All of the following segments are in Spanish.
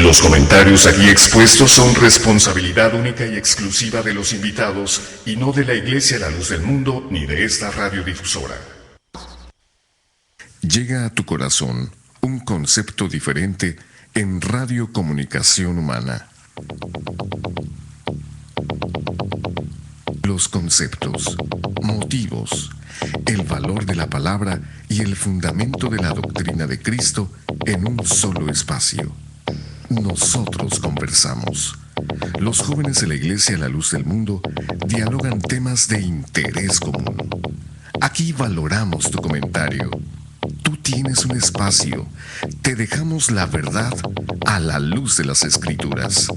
Los comentarios aquí expuestos son responsabilidad única y exclusiva de los invitados y no de la Iglesia La Luz del Mundo ni de esta radiodifusora. Llega a tu corazón un concepto diferente en Radio Comunicación Humana. Los conceptos, motivos, el valor de la palabra y el fundamento de la doctrina de Cristo en un solo espacio. Nosotros conversamos. Los jóvenes de la Iglesia La Luz del Mundo dialogan temas de interés común. Aquí valoramos tu comentario. Tú tienes un espacio. Te dejamos la verdad a la luz de las Escrituras.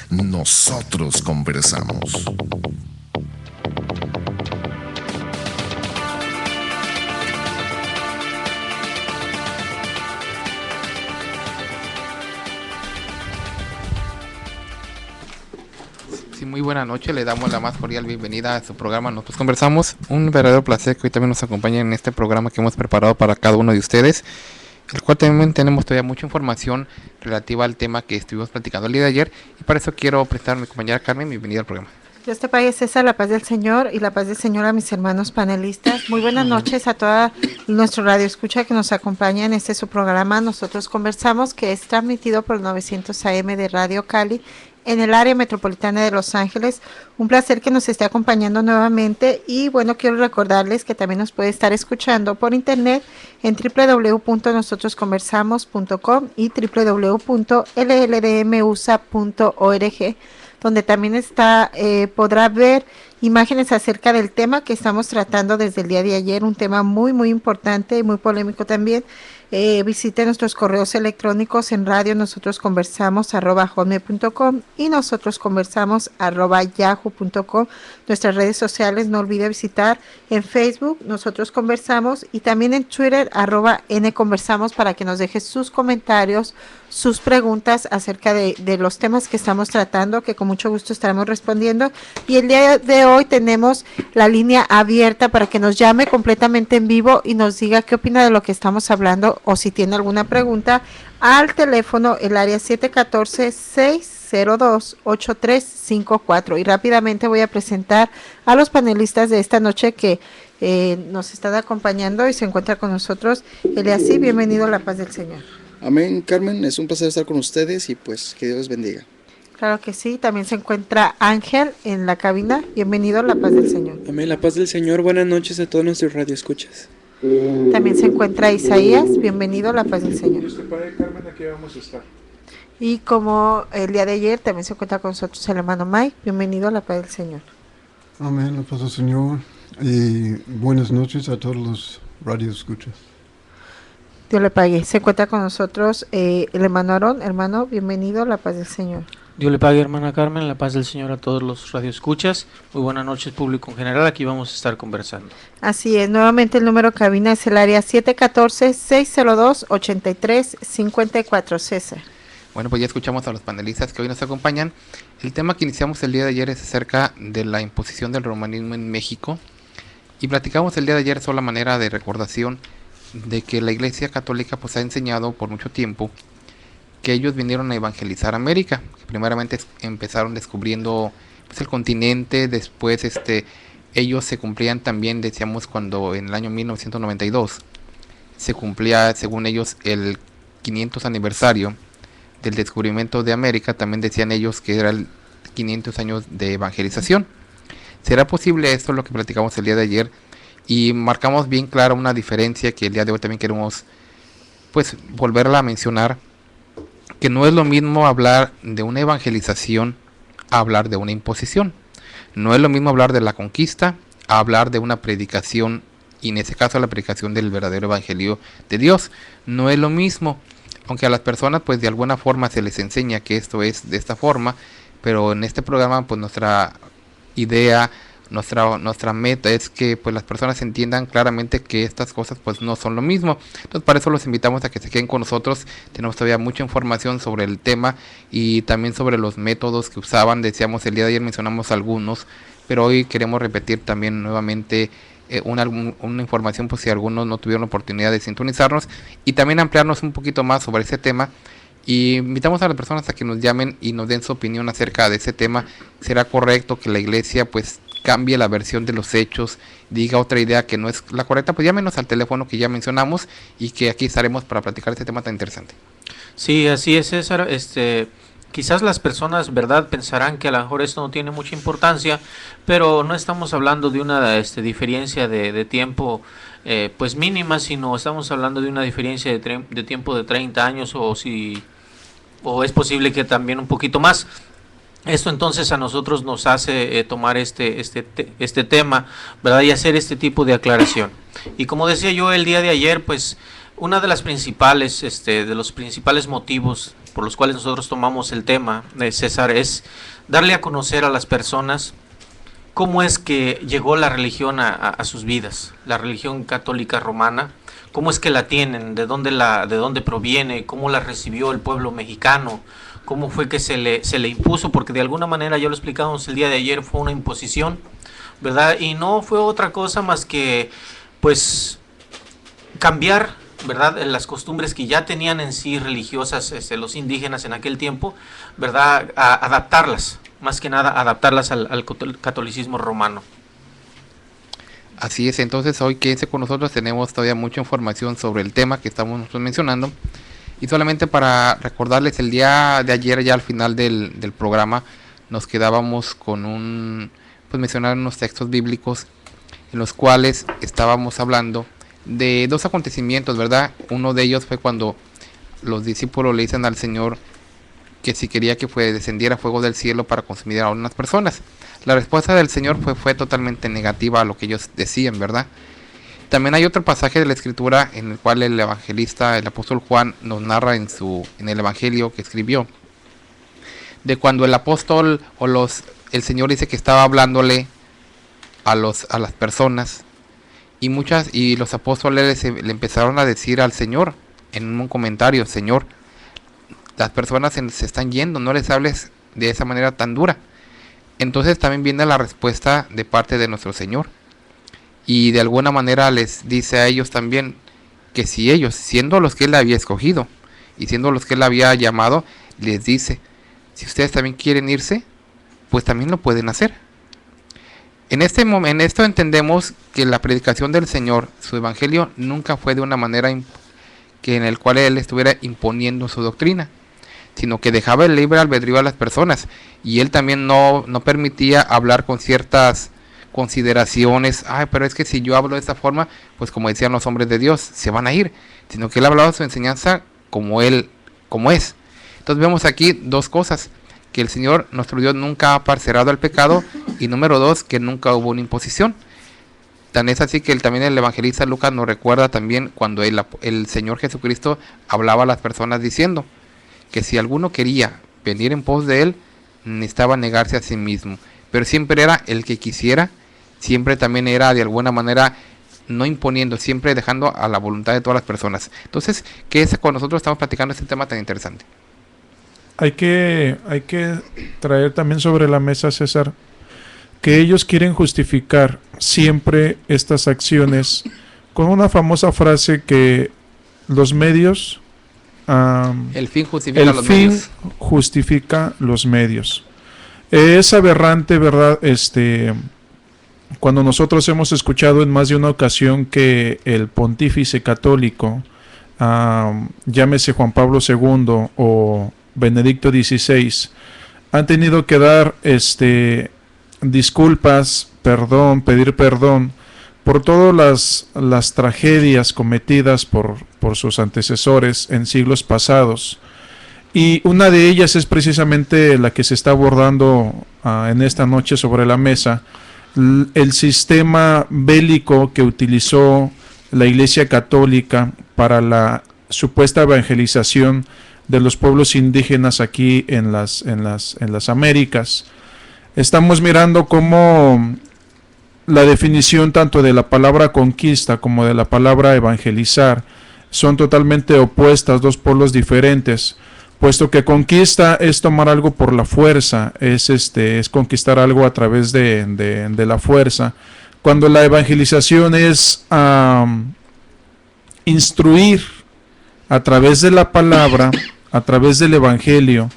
Nosotros conversamos. Muy buena noche, le damos la más cordial bienvenida a su programa Nosotros Conversamos. Un verdadero placer que hoy también nos acompañen en este programa que hemos preparado para cada uno de ustedes, el cual también tenemos todavía mucha información relativa al tema que estuvimos platicando el día de ayer, y para eso quiero presentar a mi compañera Carmen. Bienvenida al programa. Dios te pague, César, la paz del Señor y la paz del Señor a mis hermanos panelistas. Muy buenas noches a toda nuestro radio escucha que nos acompaña en este su programa Nosotros Conversamos, que es transmitido por 900 AM de Radio Cali en el área metropolitana de Los Ángeles. Un placer que nos esté acompañando nuevamente, y bueno, quiero recordarles que también nos puede estar escuchando por internet en www.nosotrosconversamos.com y www.lldmusa.org, donde también podrá ver imágenes acerca del tema que estamos tratando desde el día de ayer, un tema muy muy importante y muy polémico también. Visite nuestros correos electrónicos en radio nosotrosconversamos@hotmail.com y nosotrosconversamos@yahoo.com. Nuestras redes sociales no olvide visitar en Facebook Nosotros Conversamos y también en Twitter @nconversamos para que nos deje sus comentarios, sus preguntas acerca de los temas que estamos tratando, que con mucho gusto estaremos respondiendo. Y el día de hoy tenemos la línea abierta para que nos llame completamente en vivo y nos diga qué opina de lo que estamos hablando, o si tiene alguna pregunta, al teléfono el área 714-602-8354. Y rápidamente voy a presentar a los panelistas de esta noche que nos están acompañando y se encuentra con nosotros. Eliasí, bienvenido a la paz del Señor. Amén, Carmen, es un placer estar con ustedes y pues que Dios les bendiga. Claro que sí, también se encuentra Ángel en la cabina. Bienvenido a la paz del Señor. Amén, la paz del Señor. Buenas noches a todos nuestros radioescuchas. También se encuentra Isaías. Bienvenido a la paz del Señor. Dios te pague, Carmen, aquí vamos a estar. Y como el día de ayer también se encuentra con nosotros el hermano Mike. Bienvenido a la paz del Señor. Amén, la paz del Señor. Y buenas noches a todos los radioescuchas. Dios le pague. Se encuentra con nosotros el hermano Aarón. Hermano, bienvenido a la paz del Señor. Dios le pague, hermana Carmen, la paz del Señor a todos los radioescuchas. Muy buenas noches, público en general. Aquí vamos a estar conversando. Así es. Nuevamente el número de cabina es el área 714-602-8354. César. Bueno, pues ya escuchamos a los panelistas que hoy nos acompañan. El tema que iniciamos el día de ayer es acerca de la imposición del romanismo en México. Y platicamos el día de ayer solo a manera de recordación de que la Iglesia Católica pues ha enseñado por mucho tiempo que ellos vinieron a evangelizar América, que primeramente empezaron descubriendo pues, el continente. Después ellos se cumplían también, decíamos, cuando en el año 1992 se cumplía, según ellos, el 500 aniversario del descubrimiento de América. También decían ellos que era el 500 años de evangelización. ¿Será posible esto? Lo que platicamos el día de ayer, y marcamos bien clara una diferencia que el día de hoy también queremos pues volverla a mencionar, que no es lo mismo hablar de una evangelización a hablar de una imposición. No es lo mismo hablar de la conquista a hablar de una predicación, y en este caso la predicación del verdadero evangelio de Dios. No es lo mismo, aunque a las personas pues de alguna forma se les enseña que esto es de esta forma, pero en este programa pues nuestra idea, nuestra meta es que pues las personas entiendan claramente que estas cosas pues no son lo mismo. Entonces para eso los invitamos a que se queden con nosotros. Tenemos todavía mucha información sobre el tema y también sobre los métodos que usaban. Decíamos el día de ayer, mencionamos algunos, pero hoy queremos repetir también nuevamente una información, pues si algunos no tuvieron la oportunidad de sintonizarnos, y también ampliarnos un poquito más sobre ese tema Y invitamos a las personas a que nos llamen y nos den su opinión acerca de ese tema. ¿Será correcto que la iglesia pues cambie la versión de los hechos, diga otra idea que no es la correcta? Pues llámenos al teléfono que ya mencionamos y que aquí estaremos para platicar este tema tan interesante. Sí, así es, César. Quizás las personas, ¿verdad?, pensarán que a lo mejor esto no tiene mucha importancia, pero no estamos hablando de una diferencia de tiempo pues mínima, sino estamos hablando de una diferencia de tiempo de 30 años o es posible que también un poquito más. Esto entonces a nosotros nos hace tomar este tema, ¿verdad?, y hacer este tipo de aclaración. Y como decía yo el día de ayer, pues una de las principales, de los principales motivos por los cuales nosotros tomamos el tema, César, es darle a conocer a las personas cómo es que llegó la religión a sus vidas, la religión católica romana, cómo es que la tienen, de dónde proviene, cómo la recibió el pueblo mexicano, cómo fue que se le impuso, porque de alguna manera, ya lo explicamos el día de ayer, fue una imposición, ¿verdad? Y no fue otra cosa más que, pues, cambiar, ¿verdad?, las costumbres que ya tenían en sí religiosas los indígenas en aquel tiempo, ¿verdad?, adaptarlas, más que nada adaptarlas al catolicismo romano. Así es, entonces hoy quédense con nosotros, tenemos todavía mucha información sobre el tema que estamos nosotros mencionando. Y solamente para recordarles, el día de ayer, ya al final del programa, nos quedábamos con mencionar unos textos bíblicos en los cuales estábamos hablando de dos acontecimientos, ¿verdad? Uno de ellos fue cuando los discípulos le dicen al Señor que si quería que descendiera fuego del cielo para consumir a unas personas. La respuesta del Señor fue totalmente negativa a lo que ellos decían, ¿verdad? También hay otro pasaje de la Escritura en el cual el evangelista, el apóstol Juan, nos narra en el evangelio que escribió, de cuando el apóstol el Señor dice que estaba hablándole a las personas, y los apóstoles le empezaron a decir al Señor en un comentario: Señor, las personas se están yendo, no les hables de esa manera tan dura. Entonces también viene la respuesta de parte de nuestro Señor, y de alguna manera les dice a ellos también que si ellos, siendo los que Él había escogido y siendo los que Él había llamado, les dice: si ustedes también quieren irse, pues también lo pueden hacer. En esto entendemos que la predicación del Señor, su evangelio, nunca fue de una manera en el cual Él estuviera imponiendo su doctrina, sino que dejaba el libre albedrío a las personas, y Él también no permitía hablar con ciertas consideraciones. Pero es que si yo hablo de esta forma, pues como decían los hombres de Dios, se van a ir, sino que Él hablaba su enseñanza como es. Entonces vemos aquí dos cosas: que el Señor, nuestro Dios, nunca ha parcerado al pecado, y número dos, que nunca hubo una imposición. Tan es así que también el evangelista Lucas nos recuerda también cuando el Señor Jesucristo hablaba a las personas diciendo que si alguno quería venir en pos de Él, necesitaba negarse a sí mismo, pero siempre era el que quisiera, siempre también era de alguna manera no imponiendo, siempre dejando a la voluntad de todas las personas. Entonces, quédese con nosotros, estamos platicando este tema tan interesante. Hay que traer también sobre la mesa, César, que ellos quieren justificar siempre estas acciones con una famosa frase que los medios... el fin justifica los medios. Es aberrante, ¿verdad? Cuando nosotros hemos escuchado en más de una ocasión que el pontífice católico, llámese Juan Pablo II o Benedicto XVI, han tenido que dar disculpas, pedir perdón por todas las tragedias cometidas por sus antecesores en siglos pasados. Y una de ellas es precisamente la que se está abordando en esta noche sobre la mesa: el sistema bélico que utilizó la Iglesia Católica para la supuesta evangelización de los pueblos indígenas aquí en las Américas. Estamos mirando cómo la definición tanto de la palabra conquista como de la palabra evangelizar son totalmente opuestas, dos polos diferentes, puesto que conquista es tomar algo por la fuerza, es conquistar algo a través de la fuerza, cuando la evangelización es instruir a través de la palabra a través del Evangelio,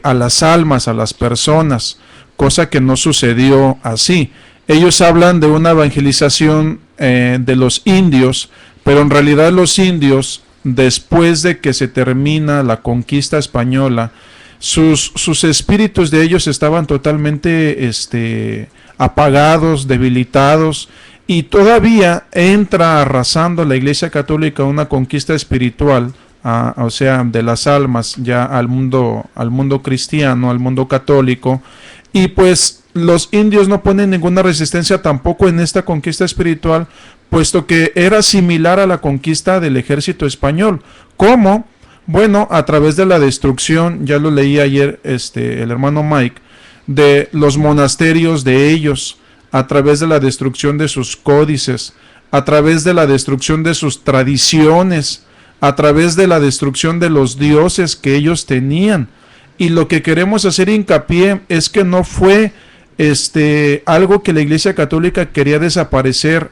a las almas, a las personas, cosa que no sucedió así. Ellos hablan de una evangelización de los indios, pero en realidad los indios, después de que se termina la conquista española, sus espíritus de ellos estaban totalmente apagados, debilitados, y todavía entra arrasando la Iglesia Católica una conquista espiritual, o sea, de las almas ya al mundo cristiano, al mundo católico, y pues los indios no ponen ninguna resistencia tampoco en esta conquista espiritual, puesto que era similar a la conquista del ejército español. ¿Cómo? Bueno, a través de la destrucción, ya lo leí ayer el hermano Mike, de los monasterios de ellos, a través de la destrucción de sus códices, a través de la destrucción de sus tradiciones, a través de la destrucción de los dioses que ellos tenían. Y lo que queremos hacer hincapié es que no fue algo que la Iglesia Católica quería desaparecer,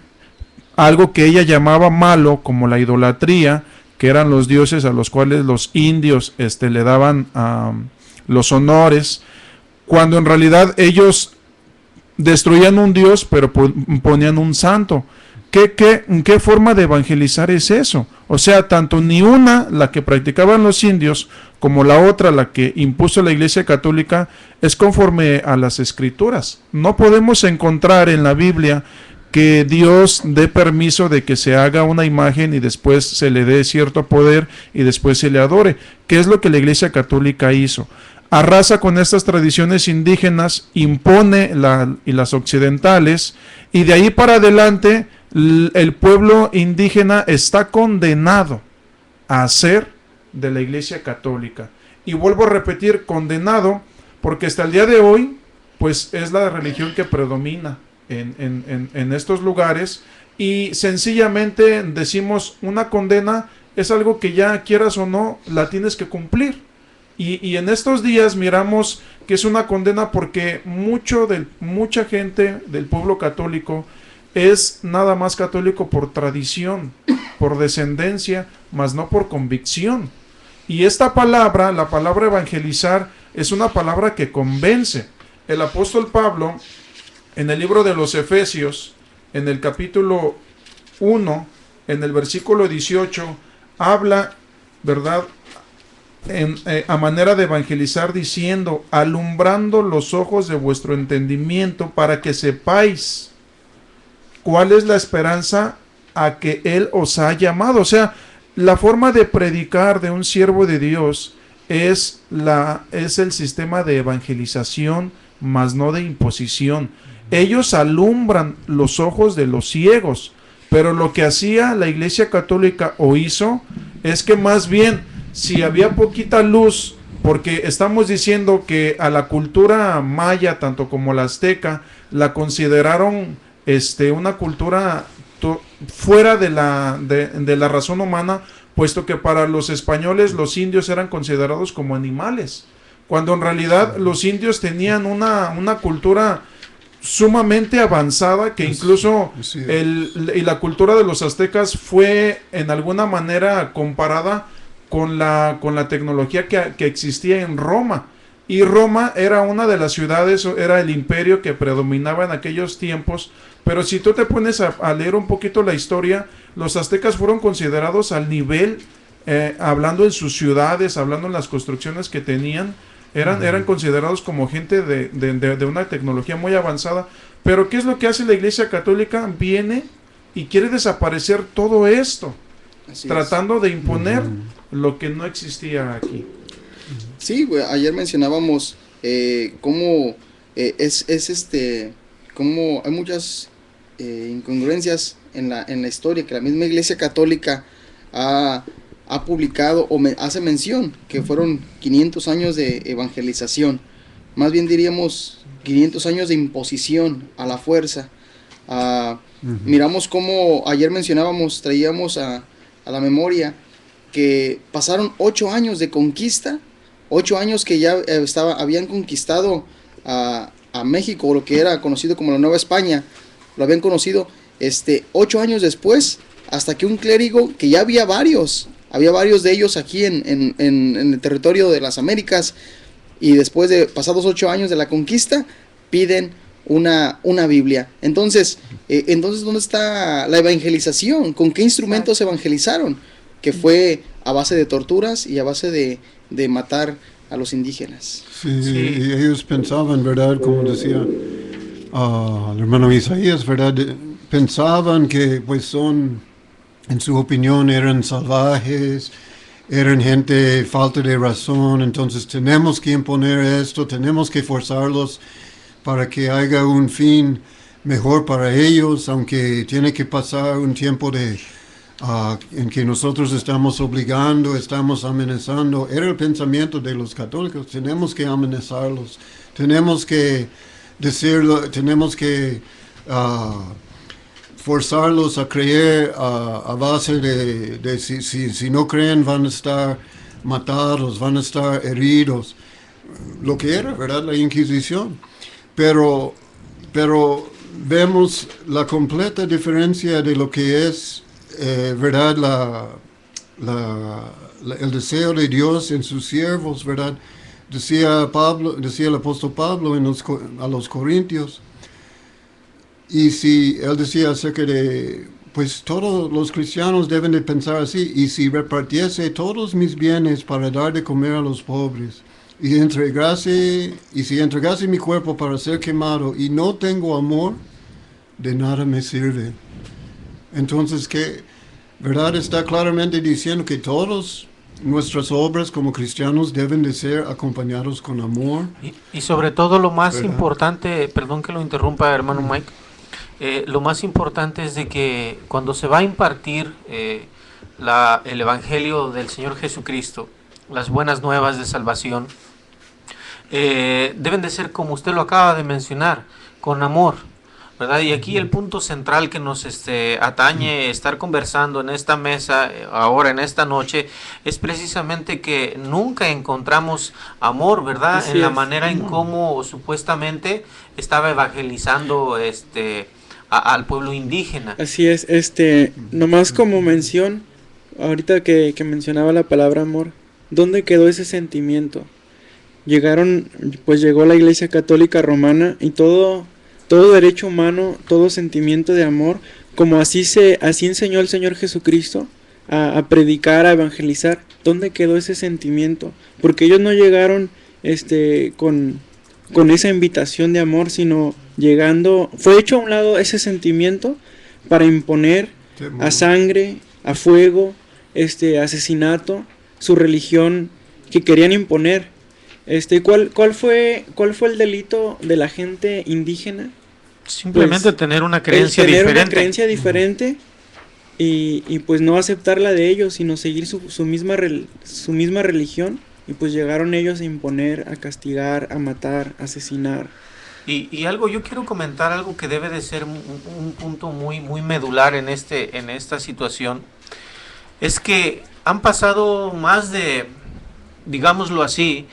algo que ella llamaba malo, como la idolatría, que eran los dioses a los cuales los indios le daban los honores, cuando en realidad ellos destruían un dios pero ponían un santo. ¿Qué forma de evangelizar es eso? O sea, tanto ni una, la que practicaban los indios, como la otra, la que impuso la Iglesia Católica, es conforme a las Escrituras. No podemos encontrar en la Biblia que Dios dé permiso de que se haga una imagen y después se le dé cierto poder y después se le adore. ¿Qué es lo que la Iglesia Católica hizo? Arrasa con estas tradiciones indígenas, impone y las occidentales, y de ahí para adelante el pueblo indígena está condenado a ser de la Iglesia Católica. Y vuelvo a repetir, condenado, porque hasta el día de hoy, pues es la religión que predomina en estos lugares, y sencillamente decimos, una condena es algo que ya quieras o no, la tienes que cumplir. Y en estos días miramos que es una condena porque mucha gente del pueblo católico es nada más católico por tradición, por descendencia, mas no por convicción. Y esta palabra, la palabra evangelizar, es una palabra que convence. El apóstol Pablo, en el libro de los Efesios, en el capítulo 1, en el versículo 18, habla, ¿verdad?, a manera de evangelizar, diciendo, alumbrando los ojos de vuestro entendimiento para que sepáis cuál es la esperanza a que Él os ha llamado. O sea, la forma de predicar de un siervo de Dios es el sistema de evangelización, mas no de imposición. Ellos alumbran los ojos de los ciegos, pero lo que hacía la Iglesia Católica o hizo es que más bien, si había poquita luz, porque estamos diciendo que a la cultura maya, tanto como la azteca, la consideraron una cultura fuera de la razón humana, puesto que para los españoles los indios eran considerados como animales, cuando en realidad los indios tenían una cultura sumamente avanzada, que incluso y la cultura de los aztecas fue en alguna manera comparada con la tecnología que existía en Roma. Y Roma era una de las ciudades, era el imperio que predominaba en aquellos tiempos. Pero si tú te pones a leer un poquito la historia, los aztecas fueron considerados al nivel, hablando en sus ciudades, hablando en las construcciones que tenían, eran considerados como gente de una tecnología muy avanzada. Pero ¿qué es lo que hace la Iglesia Católica? Viene y quiere desaparecer todo esto, tratando de imponer lo que no existía aquí. Sí, ayer mencionábamos cómo cómo hay muchas incongruencias en la historia, que la misma Iglesia Católica ha publicado o hace mención que fueron 500 años de evangelización, más bien diríamos 500 años de imposición a la fuerza. Miramos cómo ayer traíamos a la memoria que pasaron 8 años de conquista, 8 años que ya habían conquistado a México, o lo que era conocido como la Nueva España, lo habían conocido 8 años después, hasta que un clérigo, que ya había varios había varios de ellos aquí en el territorio de las Américas, y después de pasados 8 años de la conquista, piden una Biblia. Entonces, ¿dónde está la evangelización? ¿Con qué instrumentos evangelizaron? Que fue a base de torturas y a base de matar a los indígenas. Sí, y ellos pensaban, ¿verdad? Como decía el hermano Isaías, ¿verdad? Pensaban que, pues, en su opinión, eran salvajes, eran gente falta de razón, entonces tenemos que imponer esto, tenemos que forzarlos para que haya un fin mejor para ellos, aunque tiene que pasar un tiempo en que nosotros estamos obligando, estamos amenazando. Era el pensamiento de los católicos: tenemos que amenazarlos, tenemos que decirlo, tenemos que forzarlos a creer a base de si no creen van a estar matados, van a estar heridos, lo que era, ¿verdad?, la Inquisición. Pero vemos la completa diferencia de lo que es, ¿verdad?, el deseo de Dios en sus siervos, ¿verdad? Decía el apóstol Pablo a los Corintios, y si él decía acerca de, pues todos los cristianos deben de pensar así: y si repartiese todos mis bienes para dar de comer a los pobres, y si entregase mi cuerpo para ser quemado y no tengo amor, de nada me sirve. Entonces, que, ¿verdad?, está claramente diciendo que todas nuestras obras como cristianos deben de ser acompañados con amor. Y sobre todo lo más ¿verdad? importante, perdón que lo interrumpa, hermano Mike, lo más importante es de que cuando se va a impartir el Evangelio del Señor Jesucristo, las buenas nuevas de salvación, deben de ser, como usted lo acaba de mencionar, con amor, ¿verdad? Y aquí el punto central que nos atañe estar conversando en esta mesa, ahora en esta noche, es precisamente que nunca encontramos amor, ¿verdad? Así en la es. manera en cómo supuestamente estaba evangelizando al pueblo indígena. Así es, nomás como mención, ahorita que mencionaba la palabra amor, ¿dónde quedó ese sentimiento? Llegó la Iglesia Católica Romana y todo derecho humano, todo sentimiento de amor, como así enseñó el Señor Jesucristo a predicar, a evangelizar. ¿Dónde quedó ese sentimiento? Porque ellos no llegaron con esa invitación de amor, sino fue hecho a un lado ese sentimiento para imponer a sangre, a fuego, asesinato, su religión que querían imponer. ¿Cuál fue el delito de la gente indígena? Simplemente Pues, tener una creencia tener diferente. una creencia diferente y pues no aceptar la de ellos, sino seguir su misma religión, y pues llegaron ellos a imponer, a castigar, a matar, a asesinar. Y yo quiero comentar algo que debe de ser un punto muy, muy medular en esta situación. Es que han pasado digámoslo así,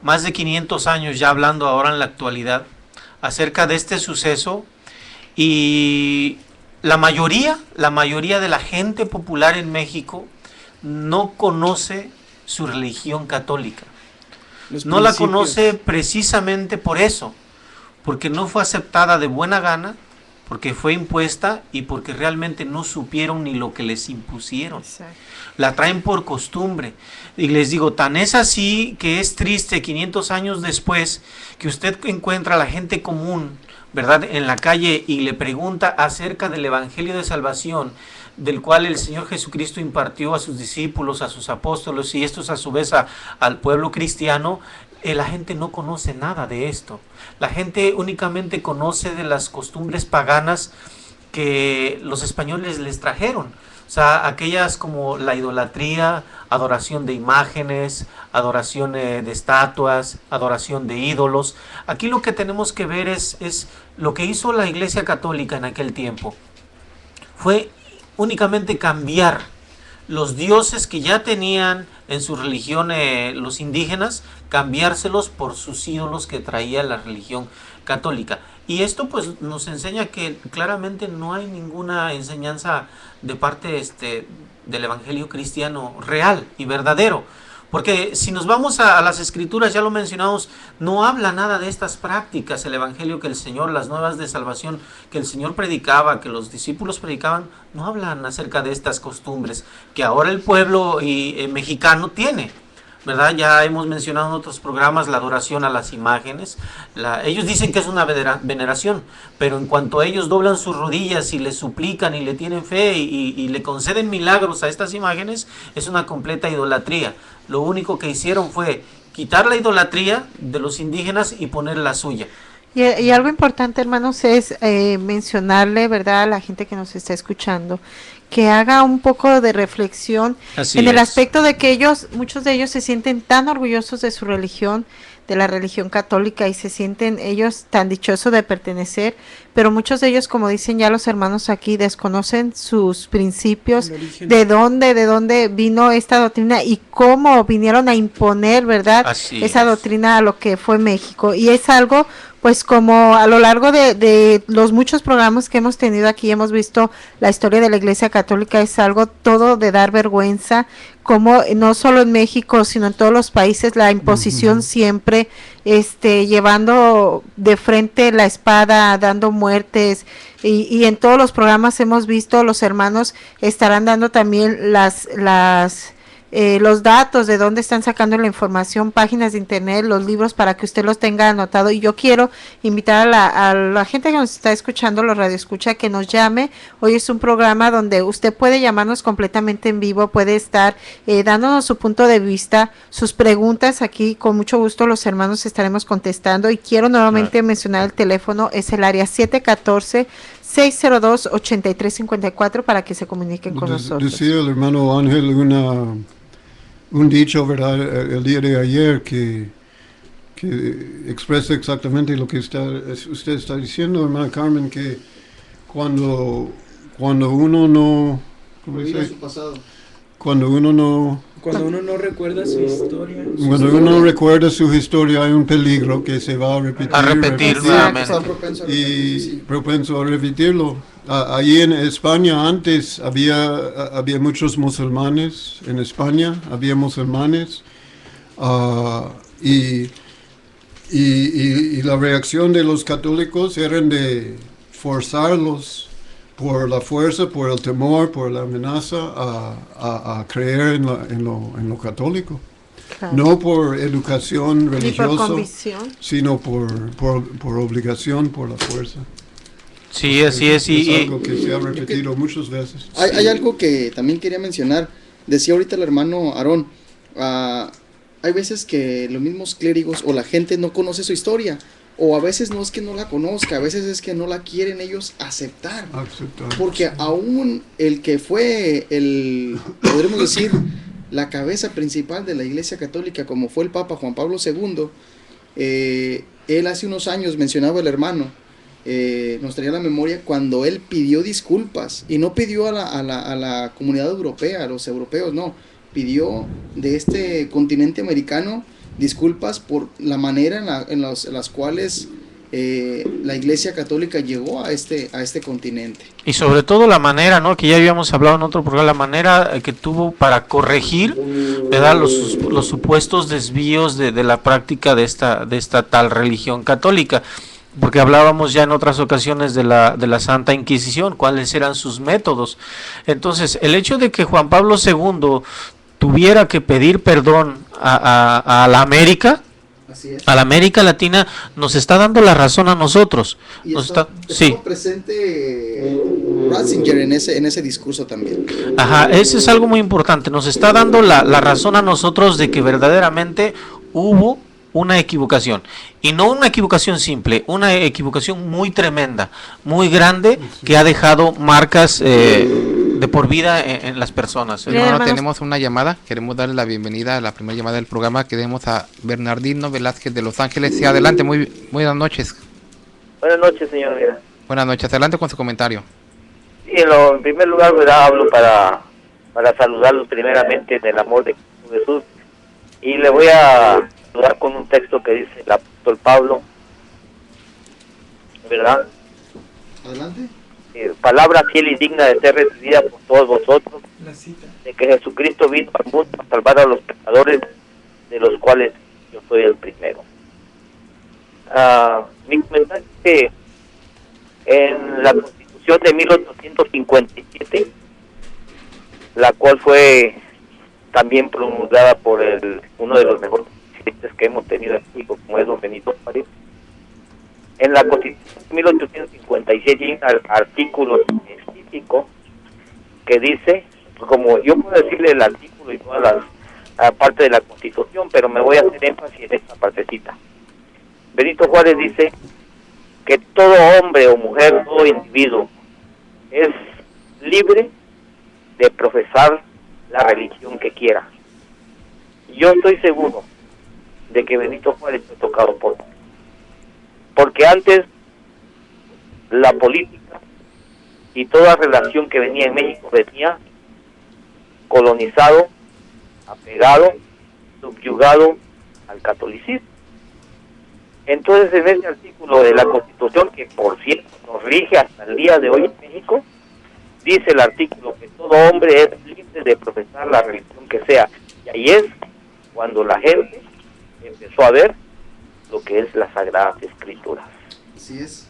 más de 500 años ya hablando ahora en la actualidad acerca de este suceso, y la mayoría de la gente popular en México no conoce su religión católica. No la conoce precisamente por eso, porque no fue aceptada de buena gana, porque fue impuesta y porque realmente no supieron ni lo que les impusieron. Exacto. La traen por costumbre. Y les digo, tan es así que es triste 500 años después que usted encuentra a la gente común, ¿verdad?, en la calle y le pregunta acerca del Evangelio de Salvación, del cual el Señor Jesucristo impartió a sus discípulos, a sus apóstoles y estos a su vez al pueblo cristiano. La gente no conoce nada de esto. La gente únicamente conoce de las costumbres paganas que los españoles les trajeron. O sea, aquellas como la idolatría, adoración de imágenes, adoración de estatuas, adoración de ídolos. Aquí lo que tenemos que ver es lo que hizo la Iglesia Católica en aquel tiempo. Fue únicamente cambiar los dioses que ya tenían en su religión los indígenas, cambiárselos por sus ídolos que traía la religión católica. Y esto pues nos enseña que claramente no hay ninguna enseñanza de parte del evangelio cristiano real y verdadero. Porque si nos vamos a las escrituras, ya lo mencionamos, no habla nada de estas prácticas, el evangelio que el Señor, las nuevas de salvación que el Señor predicaba, que los discípulos predicaban, no hablan acerca de estas costumbres que ahora el pueblo mexicano tiene, ¿verdad? Ya hemos mencionado en otros programas la adoración a las imágenes. Ellos dicen que es una veneración, pero en cuanto ellos doblan sus rodillas y le suplican y le tienen fe y le conceden milagros a estas imágenes, es una completa idolatría. Lo único que hicieron fue quitar la idolatría de los indígenas y poner la suya. Y algo importante, hermanos, es mencionarle, ¿verdad?, a la gente que nos está escuchando, que haga un poco de reflexión en el aspecto de que muchos de ellos se sienten tan orgullosos de su religión, de la religión católica, y se sienten ellos tan dichosos de pertenecer, pero muchos de ellos, como dicen ya los hermanos aquí, desconocen sus principios, de dónde vino esta doctrina y cómo vinieron a imponer, ¿verdad?, esa doctrina a lo que fue México. Y es algo, pues, como a lo largo de los muchos programas que hemos tenido aquí, hemos visto la historia de la Iglesia Católica, es algo todo de dar vergüenza, como no solo en México, sino en todos los países, la imposición siempre, llevando de frente la espada, dando muertes, y en todos los programas hemos visto, los hermanos estarán dando también los datos de dónde están sacando la información, páginas de internet, los libros, para que usted los tenga anotado. Y yo quiero invitar a la gente que nos está escuchando, los radioescucha, que nos llame. Hoy es un programa donde usted puede llamarnos completamente en vivo, puede estar dándonos su punto de vista, sus preguntas. Aquí con mucho gusto los hermanos estaremos contestando, y quiero nuevamente mencionar el teléfono, es el área 714-602-8354 para que se comuniquen con nosotros. Decía el hermano Ángel un dicho, ¿verdad?, el día de ayer que expresa exactamente lo que usted está diciendo, hermana Carmen, que cuando uno no... ¿cómo dice? Su pasado. Cuando uno no recuerda su historia. Cuando uno no recuerda su historia, hay un peligro que se va a repetir nuevamente. Propenso a repetirlo. Allí en España antes había muchos musulmanes. En España había musulmanes. Y la reacción de los católicos era de forzarlos por la fuerza, por el temor, por la amenaza, a creer en lo católico. Claro. No por educación religiosa, sino por obligación, por la fuerza. Sí, así es. Es algo que se ha repetido muchas veces. Hay algo que también quería mencionar. Decía ahorita el hermano Aarón, hay veces que los mismos clérigos o la gente no conoce su historia. O a veces no es que no la conozca, a veces es que no la quieren ellos aceptar. Porque aún el que fue podremos decir, la cabeza principal de la Iglesia Católica, como fue el Papa Juan Pablo II, él hace unos años, mencionaba el hermano, nos traía la memoria cuando él pidió disculpas, y no pidió a la comunidad europea, a los europeos, no, pidió de este continente americano disculpas por la manera en las cuales la Iglesia Católica llegó a este continente. Y sobre todo la manera, ¿no?, que ya habíamos hablado en otro programa, la manera que tuvo para corregir, ¿verdad?, los supuestos desvíos de la práctica de esta tal religión católica. Porque hablábamos ya en otras ocasiones de la Santa Inquisición, cuáles eran sus métodos. Entonces, el hecho de que Juan Pablo II tuviera que pedir perdón a la América, a la América Latina, nos está dando la razón a nosotros. Y está presente Ratzinger en ese discurso también. Ajá, ese es algo muy importante. Nos está dando la razón a nosotros de que verdaderamente hubo una equivocación, y no una equivocación simple, una equivocación muy tremenda, muy grande, que ha dejado marcas de por vida en las personas. Hermano, tenemos una llamada, queremos darle la bienvenida a la primera llamada del programa, que tenemos a Bernardino Velázquez de Los Ángeles. Sí, adelante, muy buenas noches. Buenas noches, señor. Buenas noches, adelante con su comentario. Sí, en primer lugar, ¿verdad?, hablo para para saludarlos primeramente en el amor de Cristo Jesús. Y le voy a saludar con un texto que dice el apóstol Pablo, ¿verdad? Adelante. Palabra fiel y digna de ser recibida por todos vosotros, de que Jesucristo vino al mundo a salvar a los pecadores, de los cuales yo soy el primero. Mi comentario es que en la Constitución de 1857, la cual fue también promulgada por uno de los mejores presidentes que hemos tenido aquí, como es don Benito Juárez. En la Constitución de 1857 hay un artículo específico que dice, como yo puedo decirle el artículo y todas las partes de la Constitución, pero me voy a hacer énfasis en esta partecita. Benito Juárez dice que todo hombre o mujer, todo individuo es libre de profesar la religión que quiera. Yo estoy seguro de que Benito Juárez fue tocado porque antes la política y toda relación que venía en México venía colonizado, apegado, subyugado al catolicismo. Entonces, en ese artículo de la Constitución, que por cierto nos rige hasta el día de hoy en México, dice el artículo que todo hombre es libre de profesar la religión que sea. Y ahí es cuando la gente empezó a ver lo que es las Sagradas Escrituras. Así es.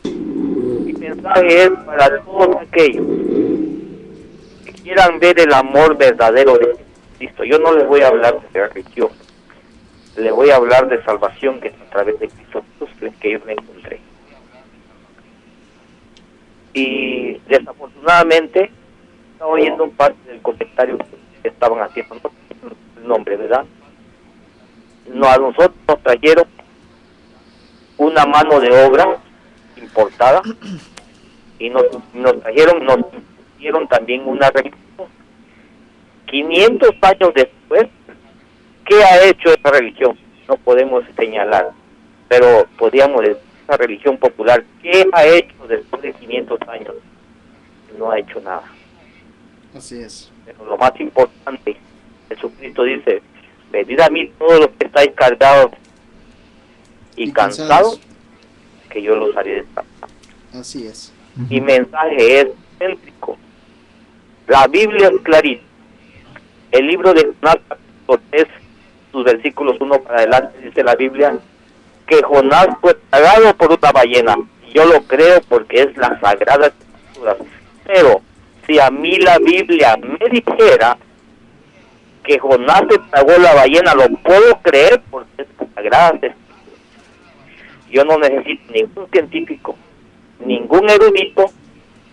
Mi mensaje es para todos aquellos que quieran ver el amor verdadero de Cristo. Yo no les voy a hablar de religión, les voy a hablar de salvación, que es a través de Cristo que yo me encontré. Y desafortunadamente estaba oyendo un parte del comentario que estaban haciendo, no el nombre, ¿verdad? No, a nosotros nos trajeron una mano de obra importada y nos dieron también una religión. 500 años después, ¿qué ha hecho esa religión? No podemos señalar, pero podríamos decir, esa religión popular, ¿qué ha hecho después de 500 años? No ha hecho nada. Así es. Pero lo más importante, Jesucristo dice, venid a mí todos los que estáis cargados y cansados, que yo los haré descansar. Así es. Mi mensaje es céntrico. La Biblia es clarita. El libro de Jonás, capítulo 3, sus versículos 1 para adelante, dice la Biblia que Jonás fue tragado por una ballena. Yo lo creo porque es la Sagrada Escritura. Pero si a mí la Biblia me dijera que Jonás se tragó la ballena, lo puedo creer porque es la Sagrada Escritura. Yo no necesito ningún científico, ningún erudito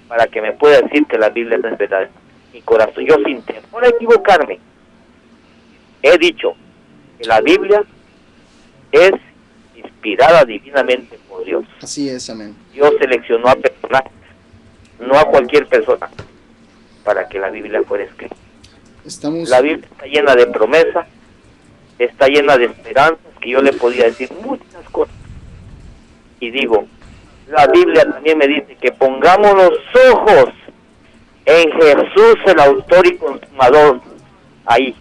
para que me pueda decir que la Biblia no es verdad. Mi corazón, yo sin temor a equivocarme, he dicho que la Biblia es inspirada divinamente por Dios. Así es, amén. Dios seleccionó a personas, no a cualquier persona, para que la Biblia fuera escrita. La Biblia está llena de promesas, está llena de esperanzas, que yo le podía decir muchas cosas. Y digo, la Biblia también me dice que pongamos los ojos en Jesús, el autor y consumador. Ahí,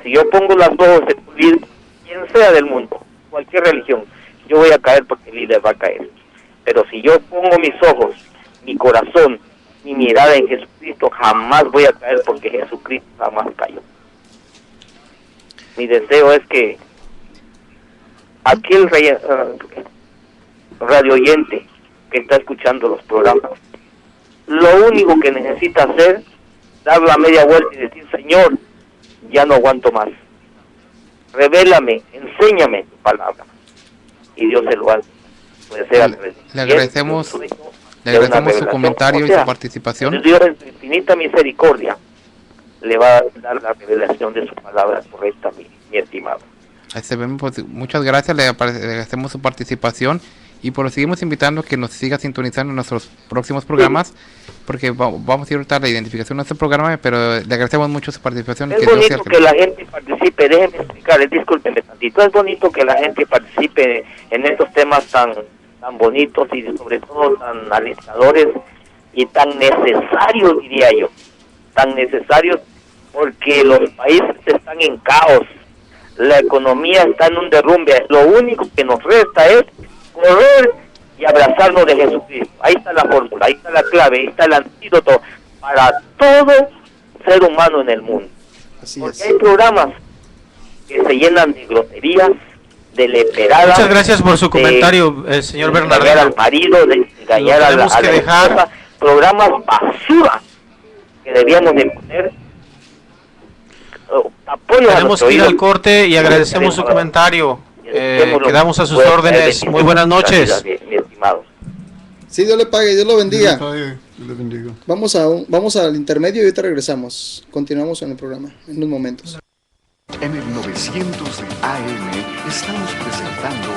si yo pongo los ojos en un líder, quien sea del mundo, cualquier religión, yo voy a caer porque el líder va a caer. Pero si yo pongo mis ojos, mi corazón, mi mirada en Jesucristo, jamás voy a caer porque Jesucristo jamás cayó. Mi deseo es que aquel radio oyente que está escuchando los programas, lo único que necesita hacer, dar la media vuelta y decir, Señor, ya no aguanto más. Revélame, enséñame tu palabra. Y Dios se lo hace. Puede ser al revés. Le agradecemos su comentario y su participación. Dios en su infinita misericordia le va a dar la revelación de su palabra correcta, mi estimado. Pues, muchas gracias, le agradecemos su participación y por lo seguimos invitando a que nos siga sintonizando en nuestros próximos programas, porque vamos a ir ahorita a la identificación de nuestro programa, pero le agradecemos mucho su participación. Es bonito que la gente participe, déjenme explicarles, discúlpenme tantito, es bonito que la gente participe en estos temas tan bonitos y sobre todo tan alentadores y tan necesarios, diría yo. tan necesarios, porque los países están en caos, la economía está en un derrumbe. Lo único que nos resta es correr y abrazarnos de Jesucristo. Ahí está la fórmula, ahí está la clave, ahí está el antídoto para todo ser humano en el mundo. Así Porque es. hay programas que se llenan de groserías, de leperadas. Muchas gracias por su comentario, señor de engañar Bernardino. al marido, de engañar Lo a la tenemos que dejar. esposa. Programas basura que debíamos de poner apoyo a Tenemos nuestro que ir hijo. al corte y agradecemos su comentario. Quedamos a sus órdenes. Muy buenas noches. Mi estimado. Sí, Dios le pague, Dios lo bendiga. Dios le bendiga. Vamos al intermedio y ahorita regresamos. Continuamos en el programa en unos momentos. En el 900 de AM estamos presentando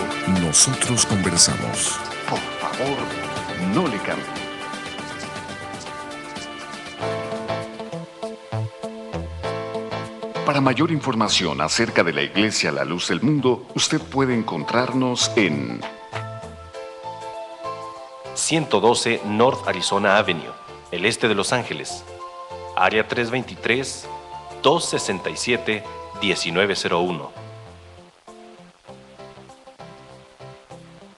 Nosotros Conversamos. Por favor, no le cambie. Para mayor información acerca de la Iglesia La Luz del Mundo, usted puede encontrarnos en 112 North Arizona Avenue, el este de Los Ángeles, área 323-267-1901.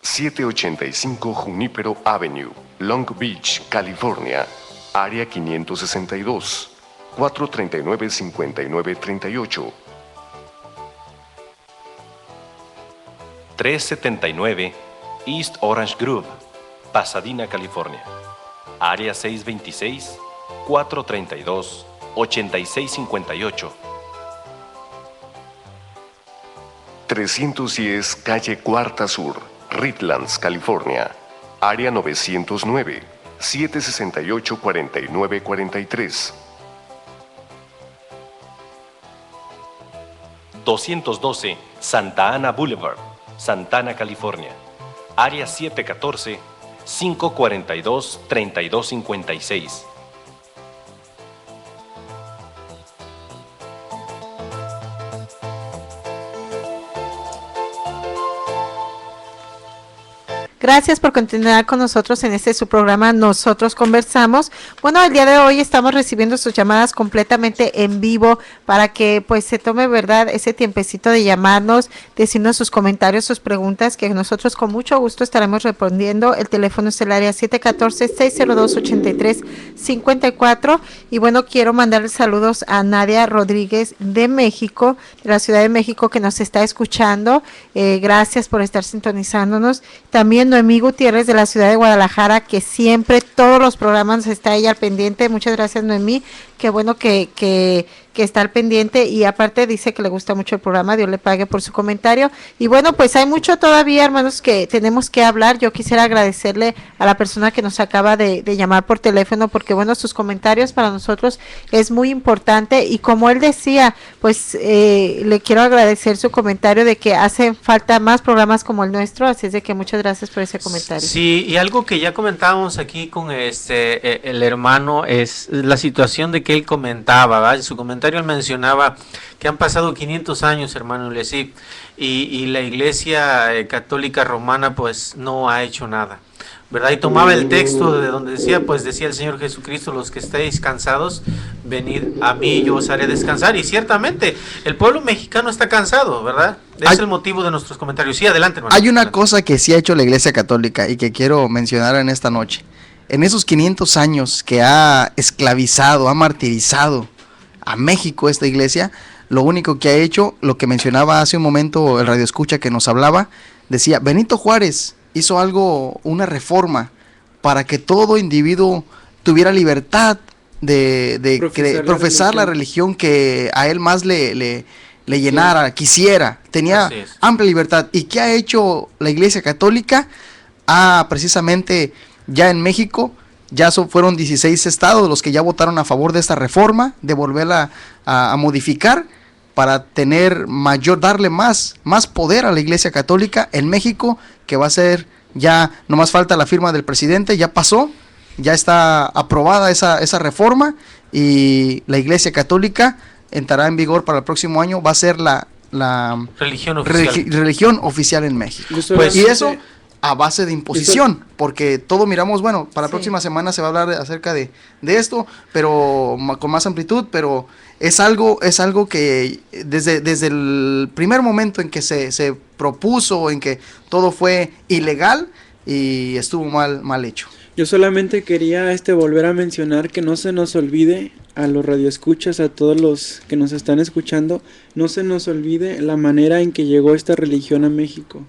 785 Junípero Avenue, Long Beach, California, área 562, 439-5938. 379 East Orange Grove, Pasadena, California, área 626-432-8658. 310 Calle Cuarta Sur, Redlands, California, área 909, 768-4943. 212 Santa Ana Boulevard, Santana, California, área 714-542-3256. Gracias por continuar con nosotros en su programa Nosotros Conversamos. Bueno, el día de hoy estamos recibiendo sus llamadas completamente en vivo para que pues se tome, verdad, ese tiempecito de llamarnos, decirnos sus comentarios, sus preguntas, que nosotros con mucho gusto estaremos respondiendo. El teléfono es el área 714-602-8354. Y bueno, quiero mandarle saludos a Nadia Rodríguez de México, de la Ciudad de México, que nos está escuchando. Gracias por estar sintonizándonos. También Noemí Gutiérrez de la ciudad de Guadalajara, que siempre todos los programas está ella al pendiente. Muchas gracias, Noemí. Qué bueno que está al pendiente, y aparte dice que le gusta mucho el programa. Dios le pague por su comentario. Y bueno, pues hay mucho todavía, hermanos, que tenemos que hablar. Yo quisiera agradecerle a la persona que nos acaba de llamar por teléfono, porque bueno, sus comentarios para nosotros es muy importante, y como él decía, pues le quiero agradecer su comentario de que hacen falta más programas como el nuestro, así es de que muchas gracias por ese comentario. Sí, y algo que ya comentábamos aquí con el hermano es la situación de que él comentaba, ¿verdad? En su comentario él mencionaba que han pasado 500 años, hermano Lesí, y la Iglesia Católica Romana pues no ha hecho nada, ¿verdad? Y tomaba el texto de donde decía, pues decía el Señor Jesucristo: los que estéis cansados, venid a mí y yo os haré descansar. Y ciertamente el pueblo mexicano está cansado, ¿verdad? Es el motivo de nuestros comentarios. Sí, adelante, hermano. Hay una cosa que sí ha hecho la Iglesia Católica y que quiero mencionar en esta noche. En esos 500 años que ha esclavizado, ha martirizado a México esta iglesia, lo único que ha hecho, lo que mencionaba hace un momento el radioescucha que nos hablaba, decía, Benito Juárez hizo algo, una reforma para que todo individuo tuviera libertad de profesar la religión que a él más le llenara, quisiera, tenía amplia libertad. ¿Y qué ha hecho la Iglesia Católica? Precisamente ya en México, fueron 16 estados los que ya votaron a favor de esta reforma, de volverla a modificar para tener darle más poder a la Iglesia Católica en México, que va a ser, ya no más falta la firma del presidente, ya pasó, ya está aprobada esa reforma, y la Iglesia Católica entrará en vigor para el próximo año, va a ser la religión oficial en México. Pues, y eso a base de imposición, porque todo miramos, bueno, para la próxima semana se va a hablar acerca de esto, pero con más amplitud, pero es algo que desde el primer momento en que se propuso, en que todo fue ilegal y estuvo mal hecho. Yo solamente quería volver a mencionar que no se nos olvide a los radioescuchas, a todos los que nos están escuchando, no se nos olvide la manera en que llegó esta religión a México.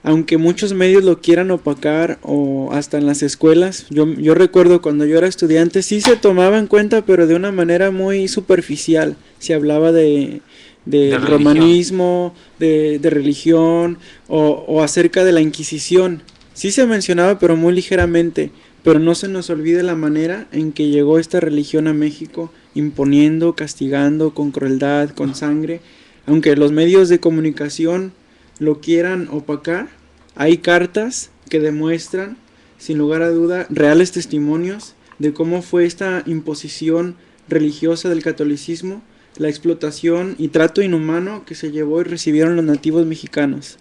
Aunque muchos medios lo quieran opacar o hasta en las escuelas, yo recuerdo cuando yo era estudiante sí se tomaba en cuenta, pero de una manera muy superficial. Se hablaba de romanismo, de religión o acerca de la Inquisición. Sí se mencionaba, pero muy ligeramente. Pero no se nos olvide la manera en que llegó esta religión a México, imponiendo, castigando, con crueldad, con sangre. Aunque los medios de comunicación lo quieran opacar, hay cartas que demuestran, sin lugar a duda, reales testimonios de cómo fue esta imposición religiosa del catolicismo, la explotación y trato inhumano que se llevó y recibieron los nativos mexicanos.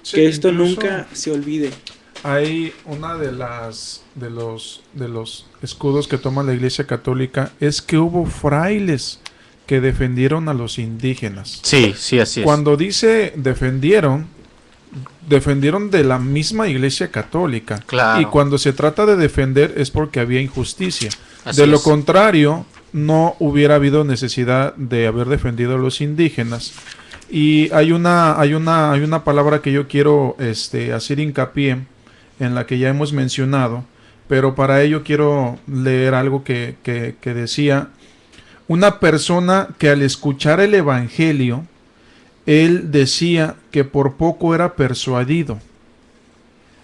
Sí, que esto nunca se olvide. Hay una de los escudos que toma la Iglesia Católica es que hubo frailes que defendieron a los indígenas. Sí, así es. Cuando dice defendieron de la misma Iglesia Católica. Claro. Y cuando se trata de defender es porque había injusticia. Así de lo es. contrario, no hubiera habido necesidad de haber defendido a los indígenas. Y hay una palabra que yo quiero hacer hincapié, en la que ya hemos mencionado, pero para ello quiero leer algo que decía: una persona que al escuchar el Evangelio, él decía que por poco era persuadido.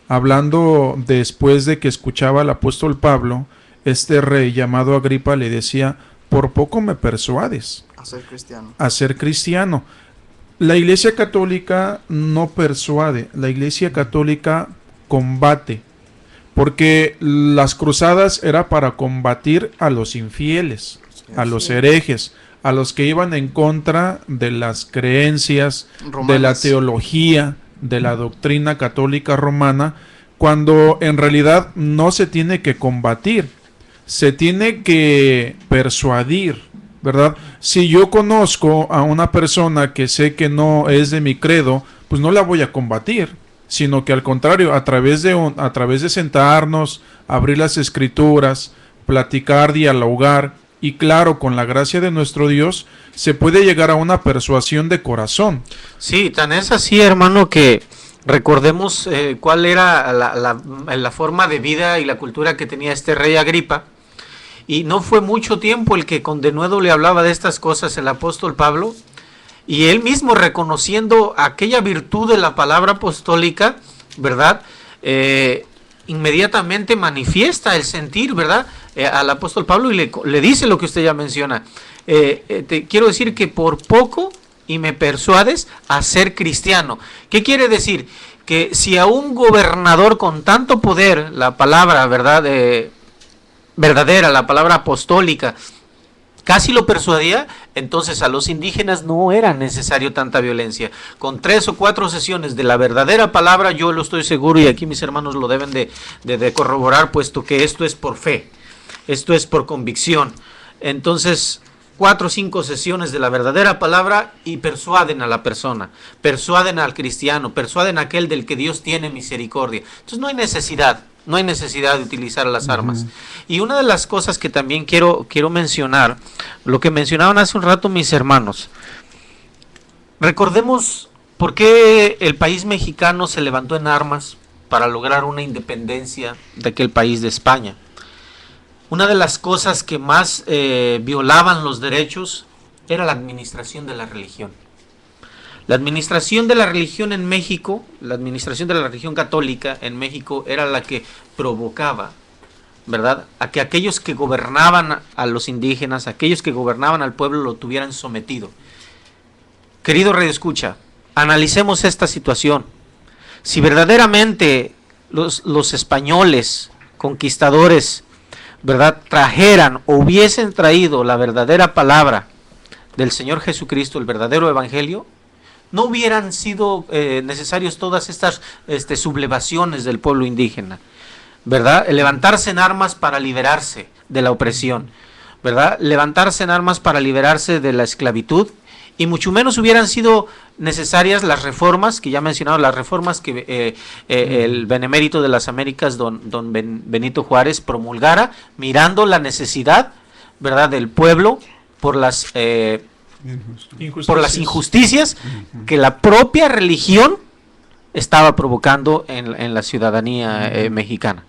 Hablando después de que escuchaba al apóstol Pablo, este rey llamado Agripa le decía: por poco me persuades a ser cristiano. La Iglesia Católica no persuade, la Iglesia Católica combate, porque las cruzadas era para combatir a los infieles, a los herejes, a los que iban en contra de las creencias, romanas, de la teología, de la doctrina católica romana, cuando en realidad no se tiene que combatir, se tiene que persuadir, ¿verdad? Si yo conozco a una persona que sé que no es de mi credo, pues no la voy a combatir, sino que al contrario, a través de sentarnos, abrir las escrituras, platicar, dialogar, y claro, con la gracia de nuestro Dios, se puede llegar a una persuasión de corazón. Sí, tan es así, hermano, que recordemos cuál era la forma de vida y la cultura que tenía este rey Agripa, y no fue mucho tiempo el que con denuedo le hablaba de estas cosas el apóstol Pablo, y él mismo reconociendo aquella virtud de la palabra apostólica, ¿verdad? Inmediatamente manifiesta el sentir, ¿verdad? Al apóstol Pablo y le dice lo que usted ya menciona. Te quiero decir que por poco y me persuades a ser cristiano. ¿Qué quiere decir? Que si a un gobernador con tanto poder, la palabra, ¿verdad? Verdadera, la palabra apostólica, casi lo persuadía, entonces a los indígenas no era necesario tanta violencia. Con 3 o 4 sesiones de la verdadera palabra, yo lo estoy seguro, y aquí mis hermanos lo deben de corroborar, puesto que esto es por fe, esto es por convicción. Entonces, 4 o 5 sesiones de la verdadera palabra y persuaden a la persona, persuaden al cristiano, persuaden a aquel del que Dios tiene misericordia. Entonces no hay necesidad de utilizar las armas. Y una de las cosas que también quiero mencionar, lo que mencionaban hace un rato mis hermanos, recordemos por qué el país mexicano se levantó en armas para lograr una independencia de aquel país de España. Una de las cosas que más violaban los derechos era la administración de la religión. La administración de la religión en México, la administración de la religión católica en México era la que provocaba, ¿verdad?, a que aquellos que gobernaban a los indígenas, aquellos que gobernaban al pueblo, lo tuvieran sometido. Querido radioescucha, analicemos esta situación. Si verdaderamente los españoles, conquistadores, ¿verdad?, trajeran o hubiesen traído la verdadera palabra del Señor Jesucristo, el verdadero evangelio, no hubieran sido necesarios todas estas sublevaciones del pueblo indígena, ¿verdad? Levantarse en armas para liberarse de la opresión, ¿verdad? Levantarse en armas para liberarse de la esclavitud, y mucho menos hubieran sido necesarias las reformas, que ya he mencionado, las reformas que el benemérito de las Américas, don Benito Juárez, promulgara, mirando la necesidad, ¿verdad?, del pueblo por las injusticias que la propia religión estaba provocando en la ciudadanía mexicana.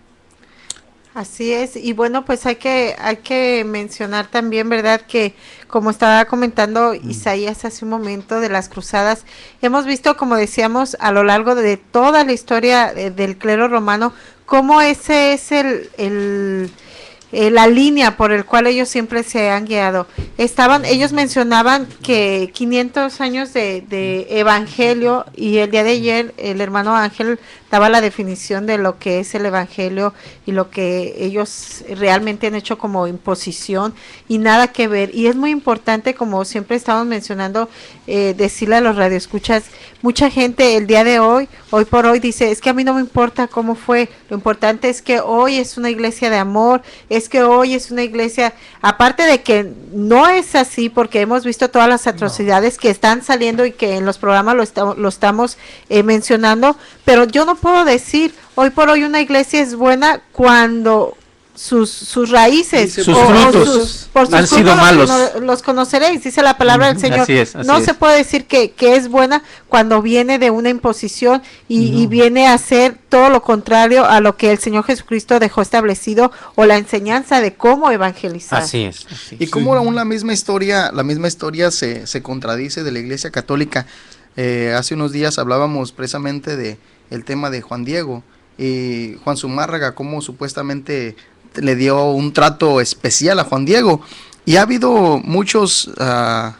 Así es, y bueno, pues hay que mencionar también, ¿verdad?, que como estaba comentando Isaías hace un momento de las cruzadas, hemos visto, como decíamos, a lo largo de toda la historia del clero romano, cómo ese es la línea por el cual ellos siempre se han guiado. Ellos mencionaban que 500 años de evangelio, y el día de ayer el hermano Ángel daba la definición de lo que es el evangelio y lo que ellos realmente han hecho como imposición, y nada que ver. Y es muy importante, como siempre estamos mencionando, decirle a los radioescuchas, mucha gente el día de hoy por hoy dice, es que a mí no me importa cómo fue, lo importante es que hoy es una iglesia de amor, es que hoy es una iglesia, aparte de que no es así, porque hemos visto todas las atrocidades que están saliendo y que en los programas lo estamos mencionando, pero yo no puedo decir hoy por hoy una iglesia es buena cuando sus raíces, sus frutos han sido malos. Los conoceréis, dice la palabra del Señor. Así es. Se puede decir que es buena cuando viene de una imposición y viene a ser todo lo contrario a lo que el Señor Jesucristo dejó establecido, o la enseñanza de cómo evangelizar. Así es. Y cómo aún la misma historia se contradice de la Iglesia Católica. Hace unos días hablábamos precisamente de el tema de Juan Diego y Juan Zumárraga, cómo supuestamente le dio un trato especial a Juan Diego, y ha habido ha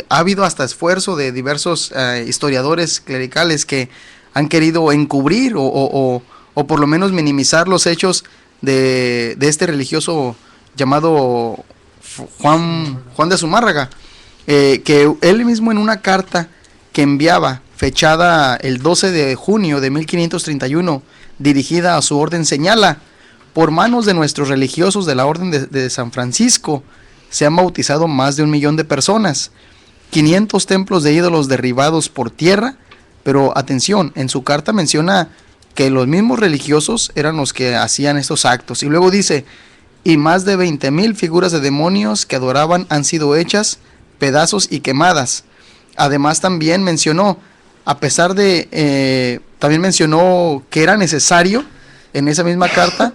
habido hasta esfuerzo de diversos historiadores clericales que han querido encubrir o por lo menos minimizar los hechos de este religioso llamado Juan de Zumárraga, que él mismo en una carta que enviaba fechada el 12 de junio de 1531, dirigida a su orden, señala: por manos de nuestros religiosos de la orden de San Francisco se han bautizado más de 1 millón de personas, 500 templos de ídolos derribados por tierra, pero atención, en su carta menciona que los mismos religiosos eran los que hacían estos actos, y luego dice, y más de 20,000 figuras de demonios que adoraban han sido hechas pedazos y quemadas. Además también mencionó, también mencionó que era necesario, en esa misma carta,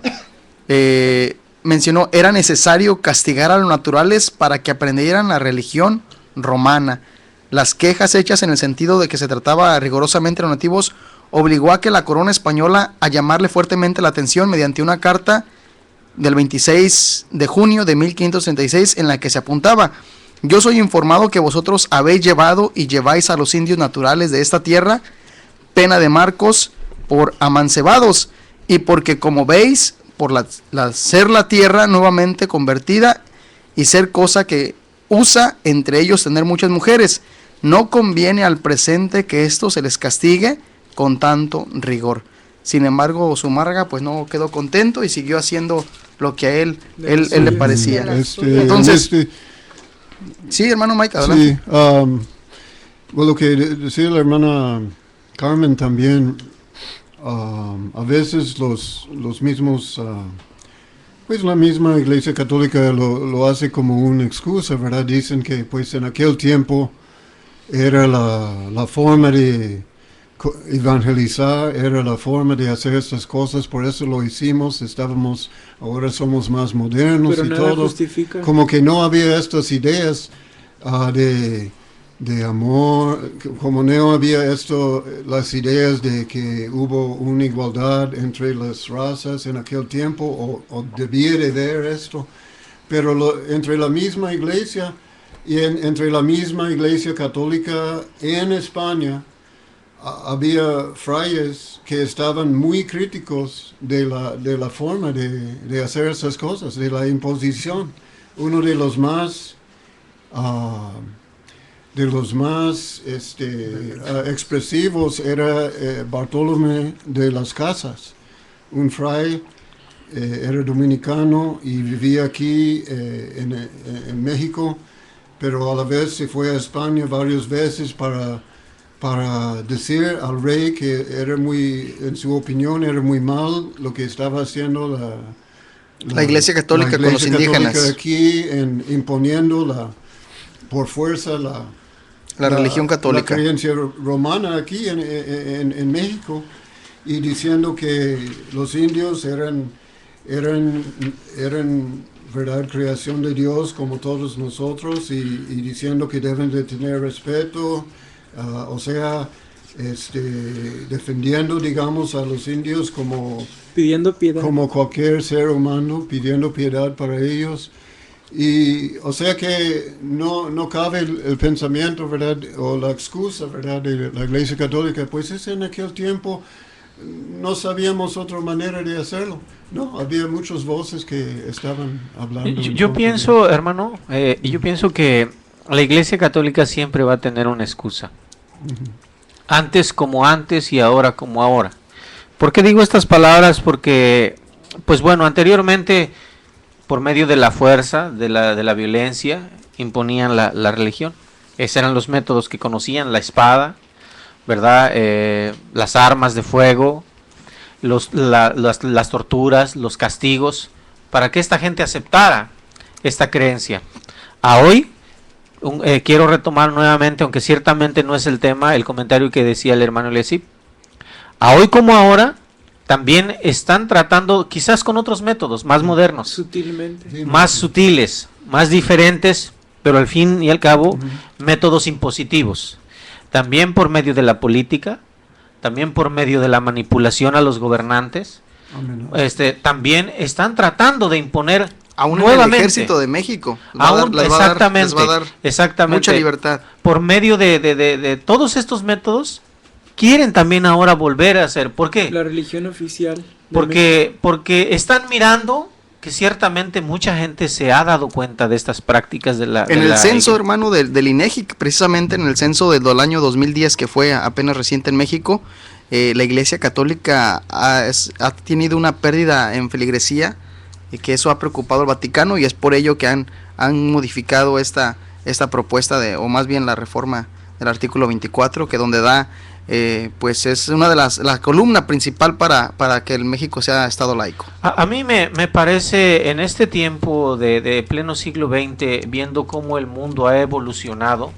mencionó, era necesario castigar a los naturales para que aprendieran la religión romana. Las quejas hechas en el sentido de que se trataba rigurosamente a los nativos obligó a que la corona española a llamarle fuertemente la atención mediante una carta del 26 de junio de 1536 en la que se apuntaba: yo soy informado que vosotros habéis llevado y lleváis a los indios naturales de esta tierra pena de marcos por amancebados, y porque, como veis, por ser la tierra nuevamente convertida y ser cosa que usa entre ellos tener muchas mujeres, no conviene al presente que esto se les castigue con tanto rigor. Sin embargo, Zumárraga pues no quedó contento y siguió haciendo lo que a él le parecía. Entonces, sí, hermano Mike, adelante. Sí, bueno, lo que decía la hermana Carmen también, a veces los mismos, pues la misma Iglesia Católica lo hace como una excusa, ¿verdad? Dicen que pues en aquel tiempo era la forma de evangelizar, era la forma de hacer estas cosas, por eso lo hicimos, ahora somos más modernos. Pero y nada todo justifica. Como que no había estas ideas de amor, como no había las ideas de que hubo una igualdad entre las razas en aquel tiempo, o debía de haber esto, pero entre la misma iglesia y entre la misma Iglesia Católica en España, había frailes que estaban muy críticos de la forma de hacer esas cosas, de la imposición. Uno de los más de los más expresivos era Bartolomé de las Casas, un fray, era dominicano y vivía aquí en México, pero a la vez se fue a España varias veces para decir al rey que era en su opinión, era muy mal lo que estaba haciendo la Iglesia Católica con los indígenas. Aquí imponiendo por fuerza la religión católica. La creencia romana aquí en México, y diciendo que los indios eran verdad, creación de Dios como todos nosotros, y diciendo que deben de tener respeto, o sea, defendiendo, digamos, a los indios como pidiendo piedad, como cualquier ser humano, pidiendo piedad para ellos. Y o sea que no cabe el pensamiento, ¿verdad?, o la excusa, ¿verdad?, de la Iglesia Católica, pues es en aquel tiempo no sabíamos otra manera de hacerlo. No, había muchas voces que estaban hablando. Yo pienso, hermano, yo pienso que la Iglesia Católica siempre va a tener una excusa. Antes como antes y ahora como ahora. ¿Por qué digo estas palabras? Porque, pues bueno, anteriormente, por medio de la fuerza, de la violencia, imponían la religión. Esos eran los métodos que conocían, la espada, ¿verdad? Las armas de fuego, las torturas, los castigos, para que esta gente aceptara esta creencia. A hoy, quiero retomar nuevamente, aunque ciertamente no es el tema, el comentario que decía el hermano Eliasib. A hoy como ahora, también están tratando, quizás con otros métodos más modernos, sutilmente, más sutiles, más diferentes, pero al fin y al cabo, métodos impositivos. También por medio de la política, también por medio de la manipulación a los gobernantes. También están tratando de imponer aún nuevamente el ejército de México. Exactamente, mucha libertad. Por medio de todos estos métodos, quieren también ahora volver a hacer. ¿Por qué? La religión oficial. Porque están mirando que ciertamente mucha gente se ha dado cuenta de estas prácticas de la... En el censo, hermano, del INEGI, precisamente en el censo del año 2010, que fue apenas reciente en México, la Iglesia Católica ha tenido una pérdida en feligresía, y que eso ha preocupado al Vaticano, y es por ello que han modificado esta propuesta o más bien la reforma del artículo 24, que donde da, pues es una de la columna principal para que el México sea Estado laico. A mí me parece, en este tiempo de pleno siglo XX, viendo cómo el mundo ha evolucionado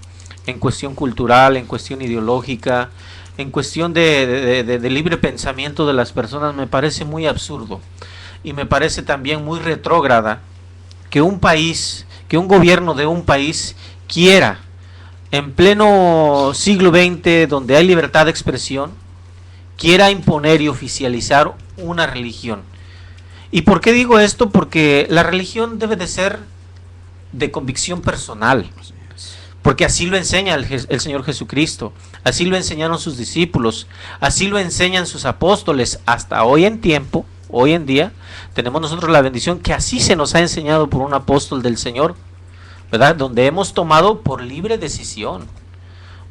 en cuestión cultural, en cuestión ideológica, en cuestión de libre pensamiento de las personas, me parece muy absurdo. Y me parece también muy retrógrada que un gobierno de un país quiera, en pleno siglo XX, donde hay libertad de expresión, quiera imponer y oficializar una religión. ¿Y por qué digo esto? Porque la religión debe de ser de convicción personal, porque así lo enseña el Señor Jesucristo, así lo enseñaron sus discípulos, así lo enseñan sus apóstoles, hasta hoy en día, tenemos nosotros la bendición que así se nos ha enseñado por un apóstol del Señor, ¿verdad? Donde hemos tomado por libre decisión,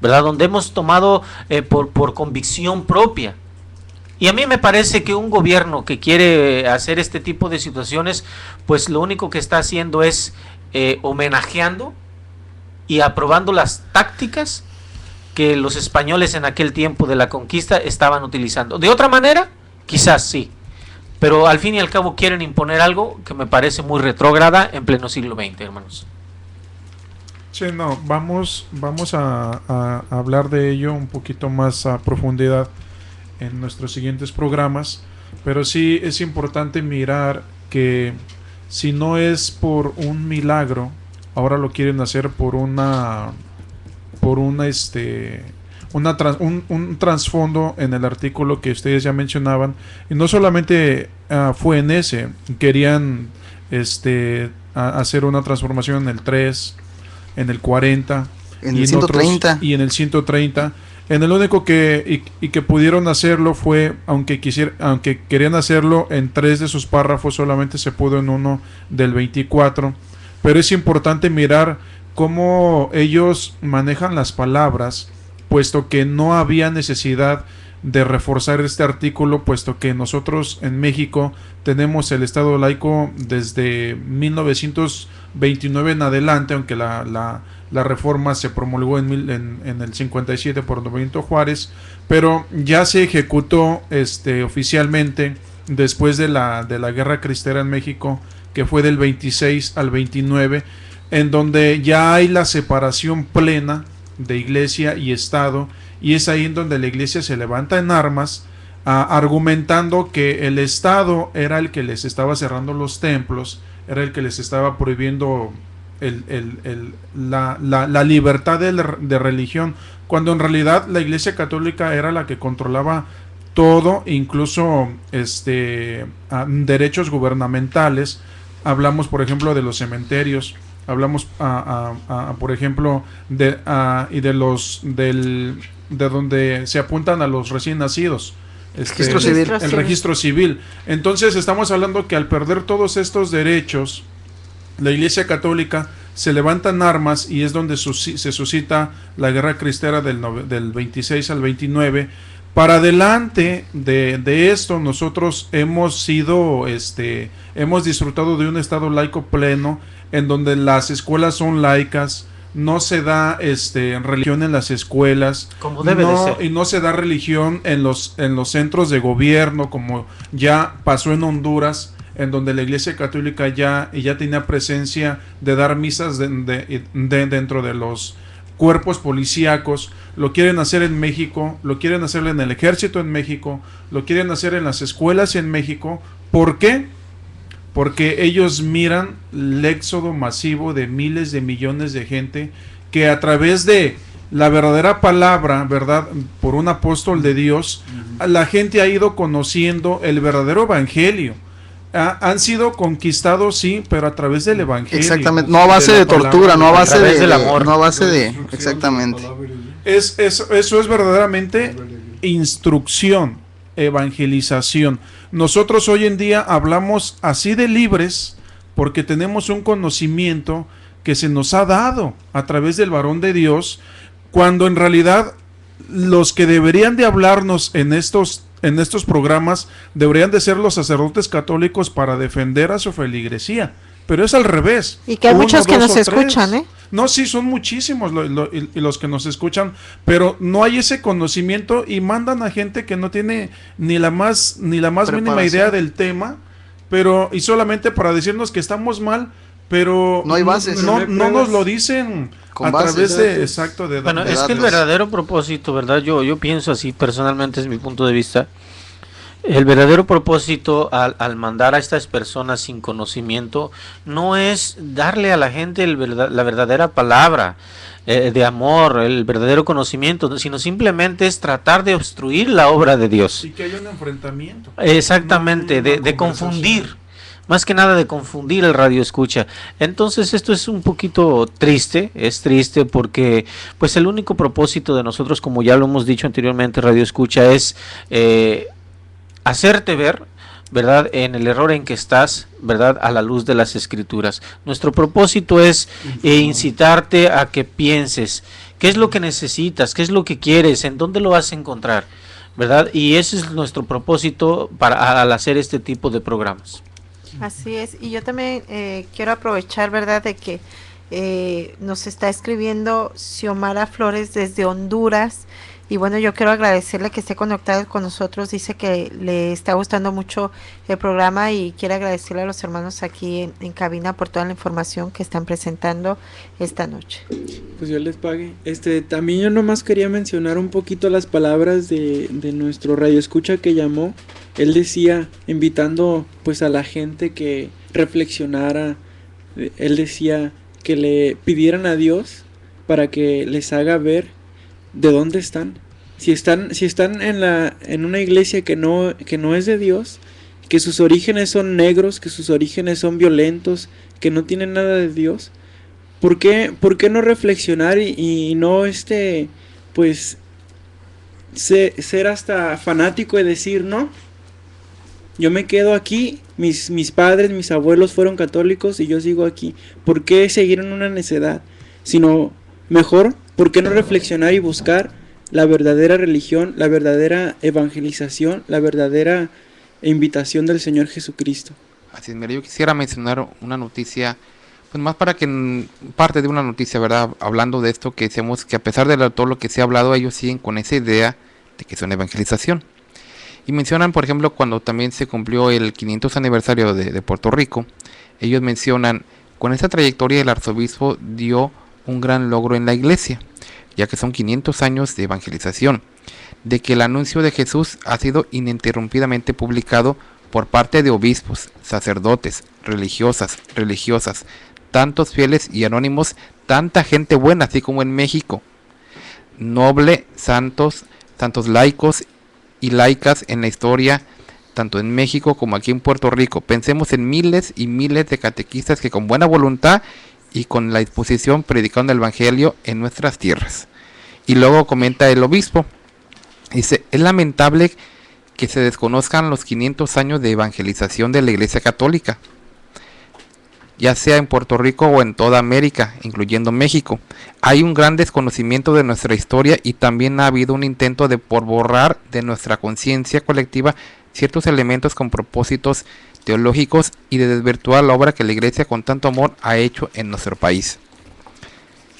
¿verdad? Donde hemos tomado por convicción propia. Y a mí me parece que un gobierno que quiere hacer este tipo de situaciones, pues lo único que está haciendo es homenajeando y aprobando las tácticas que los españoles en aquel tiempo de la conquista estaban utilizando. De otra manera, quizás sí, pero al fin y al cabo quieren imponer algo que me parece muy retrógrada en pleno siglo XX, hermanos. Sí, no, vamos a hablar de ello un poquito más a profundidad en nuestros siguientes programas, pero sí es importante mirar que si no es por un milagro, ahora lo quieren hacer por un trasfondo en el artículo que ustedes ya mencionaban, y no solamente fue en ese, querían hacer una transformación en el 3, en el 40, en el 130 y en el 130. En el único que pudieron hacerlo fue, aunque querían hacerlo en 3 de sus párrafos, solamente se pudo en uno del 24. Pero es importante mirar cómo ellos manejan las palabras, puesto que no había necesidad de reforzar este artículo, puesto que nosotros en México tenemos el Estado laico desde 1929 en adelante, aunque la reforma se promulgó en el 57 por Benito Juárez, pero ya se ejecutó oficialmente después de la Guerra Cristera en México, que fue del 26 al 29, en donde ya hay la separación plena de iglesia y Estado, y es ahí en donde la iglesia se levanta en armas, argumentando que el Estado era el que les estaba cerrando los templos, era el que les estaba prohibiendo la libertad de religión, cuando en realidad la Iglesia Católica era la que controlaba todo, incluso derechos gubernamentales. Hablamos, por ejemplo, de los cementerios, hablamos por ejemplo de donde se apuntan a los recién nacidos, el registro civil. Entonces estamos hablando que al perder todos estos derechos, la Iglesia Católica se levanta en armas, y es donde se suscita la Guerra Cristera del 26 al 29. Para adelante de esto, nosotros hemos disfrutado de un Estado laico pleno, en donde las escuelas son laicas, no se da religión en las escuelas, como debe de ser, y no se da religión en los centros de gobierno, como ya pasó en Honduras, en donde la Iglesia Católica ya tenía presencia de dar misas dentro de los cuerpos policíacos. Lo quieren hacer en México, lo quieren hacer en el ejército en México, lo quieren hacer en las escuelas en México. ¿Por qué? Porque ellos miran el éxodo masivo de miles de millones de gente que a través de la verdadera palabra, ¿verdad?, por un apóstol de Dios, la gente ha ido conociendo el verdadero evangelio. Han sido conquistados, sí, pero a través del evangelio. Exactamente, no a base de tortura, no a base del amor, no a base de, exactamente. Eso es verdaderamente instrucción, evangelización. Nosotros hoy en día hablamos así de libres porque tenemos un conocimiento que se nos ha dado a través del varón de Dios, cuando en realidad los que deberían de hablarnos en estos programas deberían de ser los sacerdotes católicos para defender a su feligresía, pero es al revés. Y que hay muchos que nos escuchan, ¿eh? No, sí, son muchísimos los que nos escuchan, pero no hay ese conocimiento y mandan a gente que no tiene ni la más mínima idea del tema, y solamente para decirnos que estamos mal, pero no hay bases, no nos lo dicen a través de bueno, es que el verdadero propósito, ¿verdad? Yo pienso así, personalmente es mi punto de vista. El verdadero propósito al mandar a estas personas sin conocimiento no es darle a la gente la verdadera palabra de amor, el verdadero conocimiento, sino simplemente es tratar de obstruir la obra de Dios. Y que haya un enfrentamiento. Exactamente, de confundir. Más que nada de confundir el radio escucha. Entonces esto es un poquito triste, es triste porque pues el único propósito de nosotros, como ya lo hemos dicho anteriormente, radio escucha, es hacerte ver, ¿verdad?, en el error en que estás, ¿verdad?, a la luz de las Escrituras. Nuestro propósito es incitarte a que pienses qué es lo que necesitas, qué es lo que quieres, en dónde lo vas a encontrar, ¿verdad? Y ese es nuestro propósito al hacer este tipo de programas. Así es, y yo también quiero aprovechar, ¿verdad?, de que nos está escribiendo Xiomara Flores desde Honduras, y bueno, yo quiero agradecerle que esté conectado con nosotros. Dice que le está gustando mucho el programa y quiere agradecerle a los hermanos aquí en cabina por toda la información que están presentando esta noche. Pues yo les pague. También yo nomás quería mencionar un poquito las palabras de nuestro radioescucha que llamó. Él decía, invitando pues a la gente que reflexionara, él decía que le pidieran a Dios para que les haga ver de dónde están. Si están en una iglesia que no es de Dios, que sus orígenes son negros, que sus orígenes son violentos, que no tienen nada de Dios, ¿por qué no reflexionar y no pues ser hasta fanático y decir, no, yo me quedo aquí, mis padres, mis abuelos fueron católicos y yo sigo aquí? ¿Por qué seguir en una necedad? sino mejor, ¿por qué no reflexionar y buscar la verdadera religión, la verdadera evangelización, la verdadera invitación del Señor Jesucristo? Así es, mira, yo quisiera mencionar una noticia, pues más para que parte de una noticia, ¿verdad? Hablando de esto, que decíamos que a pesar de todo lo que se ha hablado, ellos siguen con esa idea de que es una evangelización. Y mencionan, por ejemplo, cuando también se cumplió el 500 aniversario de Puerto Rico, ellos mencionan, con esa trayectoria el arzobispo dio un gran logro en la iglesia, ya que son 500 años de evangelización, de que el anuncio de Jesús ha sido ininterrumpidamente publicado por parte de obispos, sacerdotes, religiosas, tantos fieles y anónimos, tanta gente buena, así como en México, noble, santos laicos y laicas en la historia, tanto en México como aquí en Puerto Rico. Pensemos en miles y miles de catequistas que con buena voluntad y con la disposición predicaron el evangelio en nuestras tierras. Y luego comenta el obispo, dice, es lamentable que se desconozcan los 500 años de evangelización de la Iglesia Católica, ya sea en Puerto Rico o en toda América, incluyendo México. Hay un gran desconocimiento de nuestra historia y también ha habido un intento de borrar de nuestra conciencia colectiva ciertos elementos con propósitos teológicos y de desvirtuar la obra que la Iglesia con tanto amor ha hecho en nuestro país.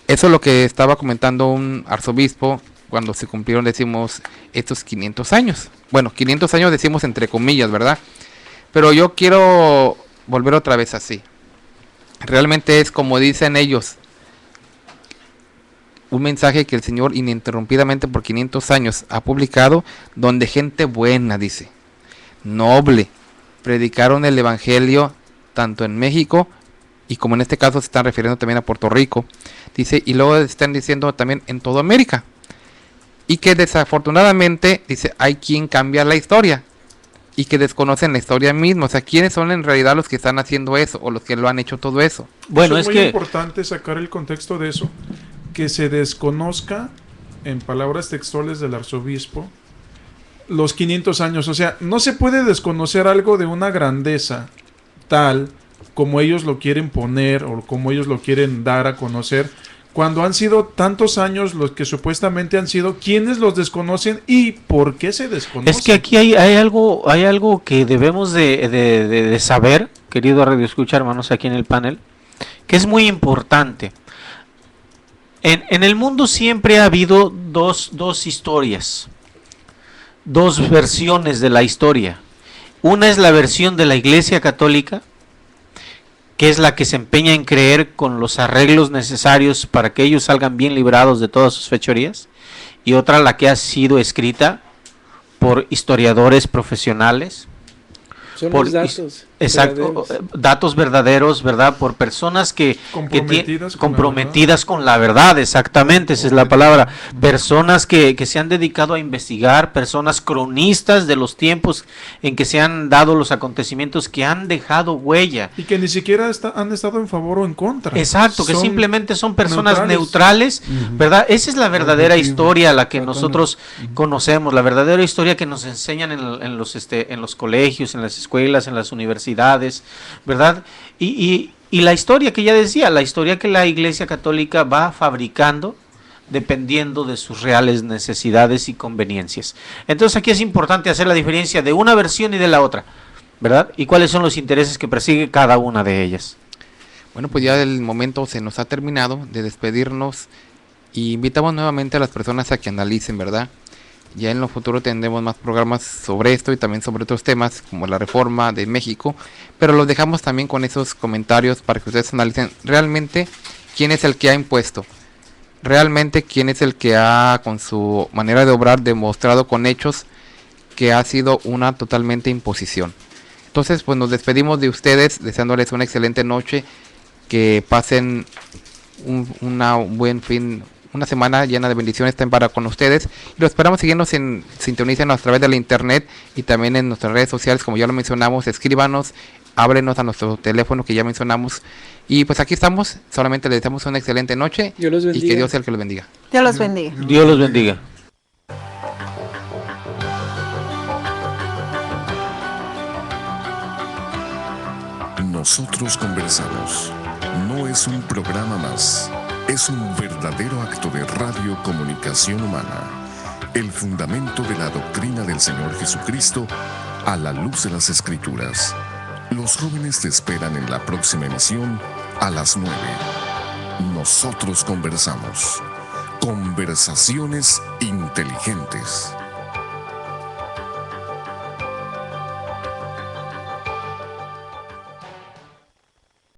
Eso es lo que estaba comentando un arzobispo cuando se cumplieron, decimos, estos 500 años. Bueno, 500 años decimos entre comillas, ¿verdad? Pero yo quiero volver otra vez así. Realmente es como dicen ellos, un mensaje que el Señor ininterrumpidamente por 500 años ha publicado, donde gente buena, dice, noble, predicaron el evangelio tanto en México y como en este caso se están refiriendo también a Puerto Rico, dice, y luego están diciendo también en toda América, y que desafortunadamente, dice, hay quien cambia la historia y que desconocen la historia misma. O sea, ¿quiénes son en realidad los que están haciendo eso o los que lo han hecho todo eso? Bueno, es muy importante sacar el contexto de eso, que se desconozca, en palabras textuales del arzobispo, los 500 años. O sea, no se puede desconocer algo de una grandeza tal como ellos lo quieren poner o como ellos lo quieren dar a conocer, cuando han sido tantos años los que supuestamente han sido. ¿Quiénes los desconocen y por qué se desconocen? Es que aquí hay algo que debemos de saber, querido Radio Escucha, hermanos, aquí en el panel, que es muy importante. En el mundo siempre ha habido dos historias, dos versiones de la historia. Una es la versión de la Iglesia Católica, que es la que se empeña en creer con los arreglos necesarios para que ellos salgan bien librados de todas sus fechorías, y otra la que ha sido escrita por historiadores profesionales, Son los datos. Exacto, datos verdaderos, ¿verdad? Por personas que comprometidas con la verdad, exactamente, esa es la palabra. Personas que se han dedicado a investigar, personas cronistas de los tiempos en que se han dado los acontecimientos, que han dejado huella. Y que ni siquiera han estado en favor o en contra. Exacto, que simplemente son personas neutrales, ¿verdad? Esa es la verdadera historia, la que nosotros conocemos, la verdadera historia que nos enseñan en los colegios, en las escuelas, en las universidades, ¿verdad? Y la historia que ya decía, la historia que la Iglesia Católica va fabricando dependiendo de sus reales necesidades y conveniencias. Entonces aquí es importante hacer la diferencia de una versión y de la otra, ¿verdad? Y cuáles son los intereses que persigue cada una de ellas. Bueno, pues ya el momento se nos ha terminado de despedirnos y invitamos nuevamente a las personas a que analicen, ¿verdad? Ya en lo futuro tendremos más programas sobre esto y también sobre otros temas como la reforma de México, pero los dejamos también con esos comentarios para que ustedes analicen realmente quién es el que ha impuesto, realmente quién es el que ha, con su manera de obrar, demostrado con hechos que ha sido una totalmente imposición. Entonces, pues nos despedimos de ustedes deseándoles una excelente noche, que pasen un buen fin, una semana llena de bendiciones también para con ustedes. Y lo esperamos siguiendo, sintonícenos a través de la internet y también en nuestras redes sociales, como ya lo mencionamos. Escríbanos, háblenos a nuestro teléfono que ya mencionamos. Y pues aquí estamos, solamente les deseamos una excelente noche y que Dios sea el que los bendiga. Dios los bendiga. Dios los bendiga. Nosotros conversamos. No es un programa más. es un verdadero acto de radiocomunicación humana, el fundamento de la doctrina del Señor Jesucristo a la luz de las Escrituras. Los jóvenes te esperan en la próxima emisión a las 9. Nosotros conversamos. Conversaciones inteligentes.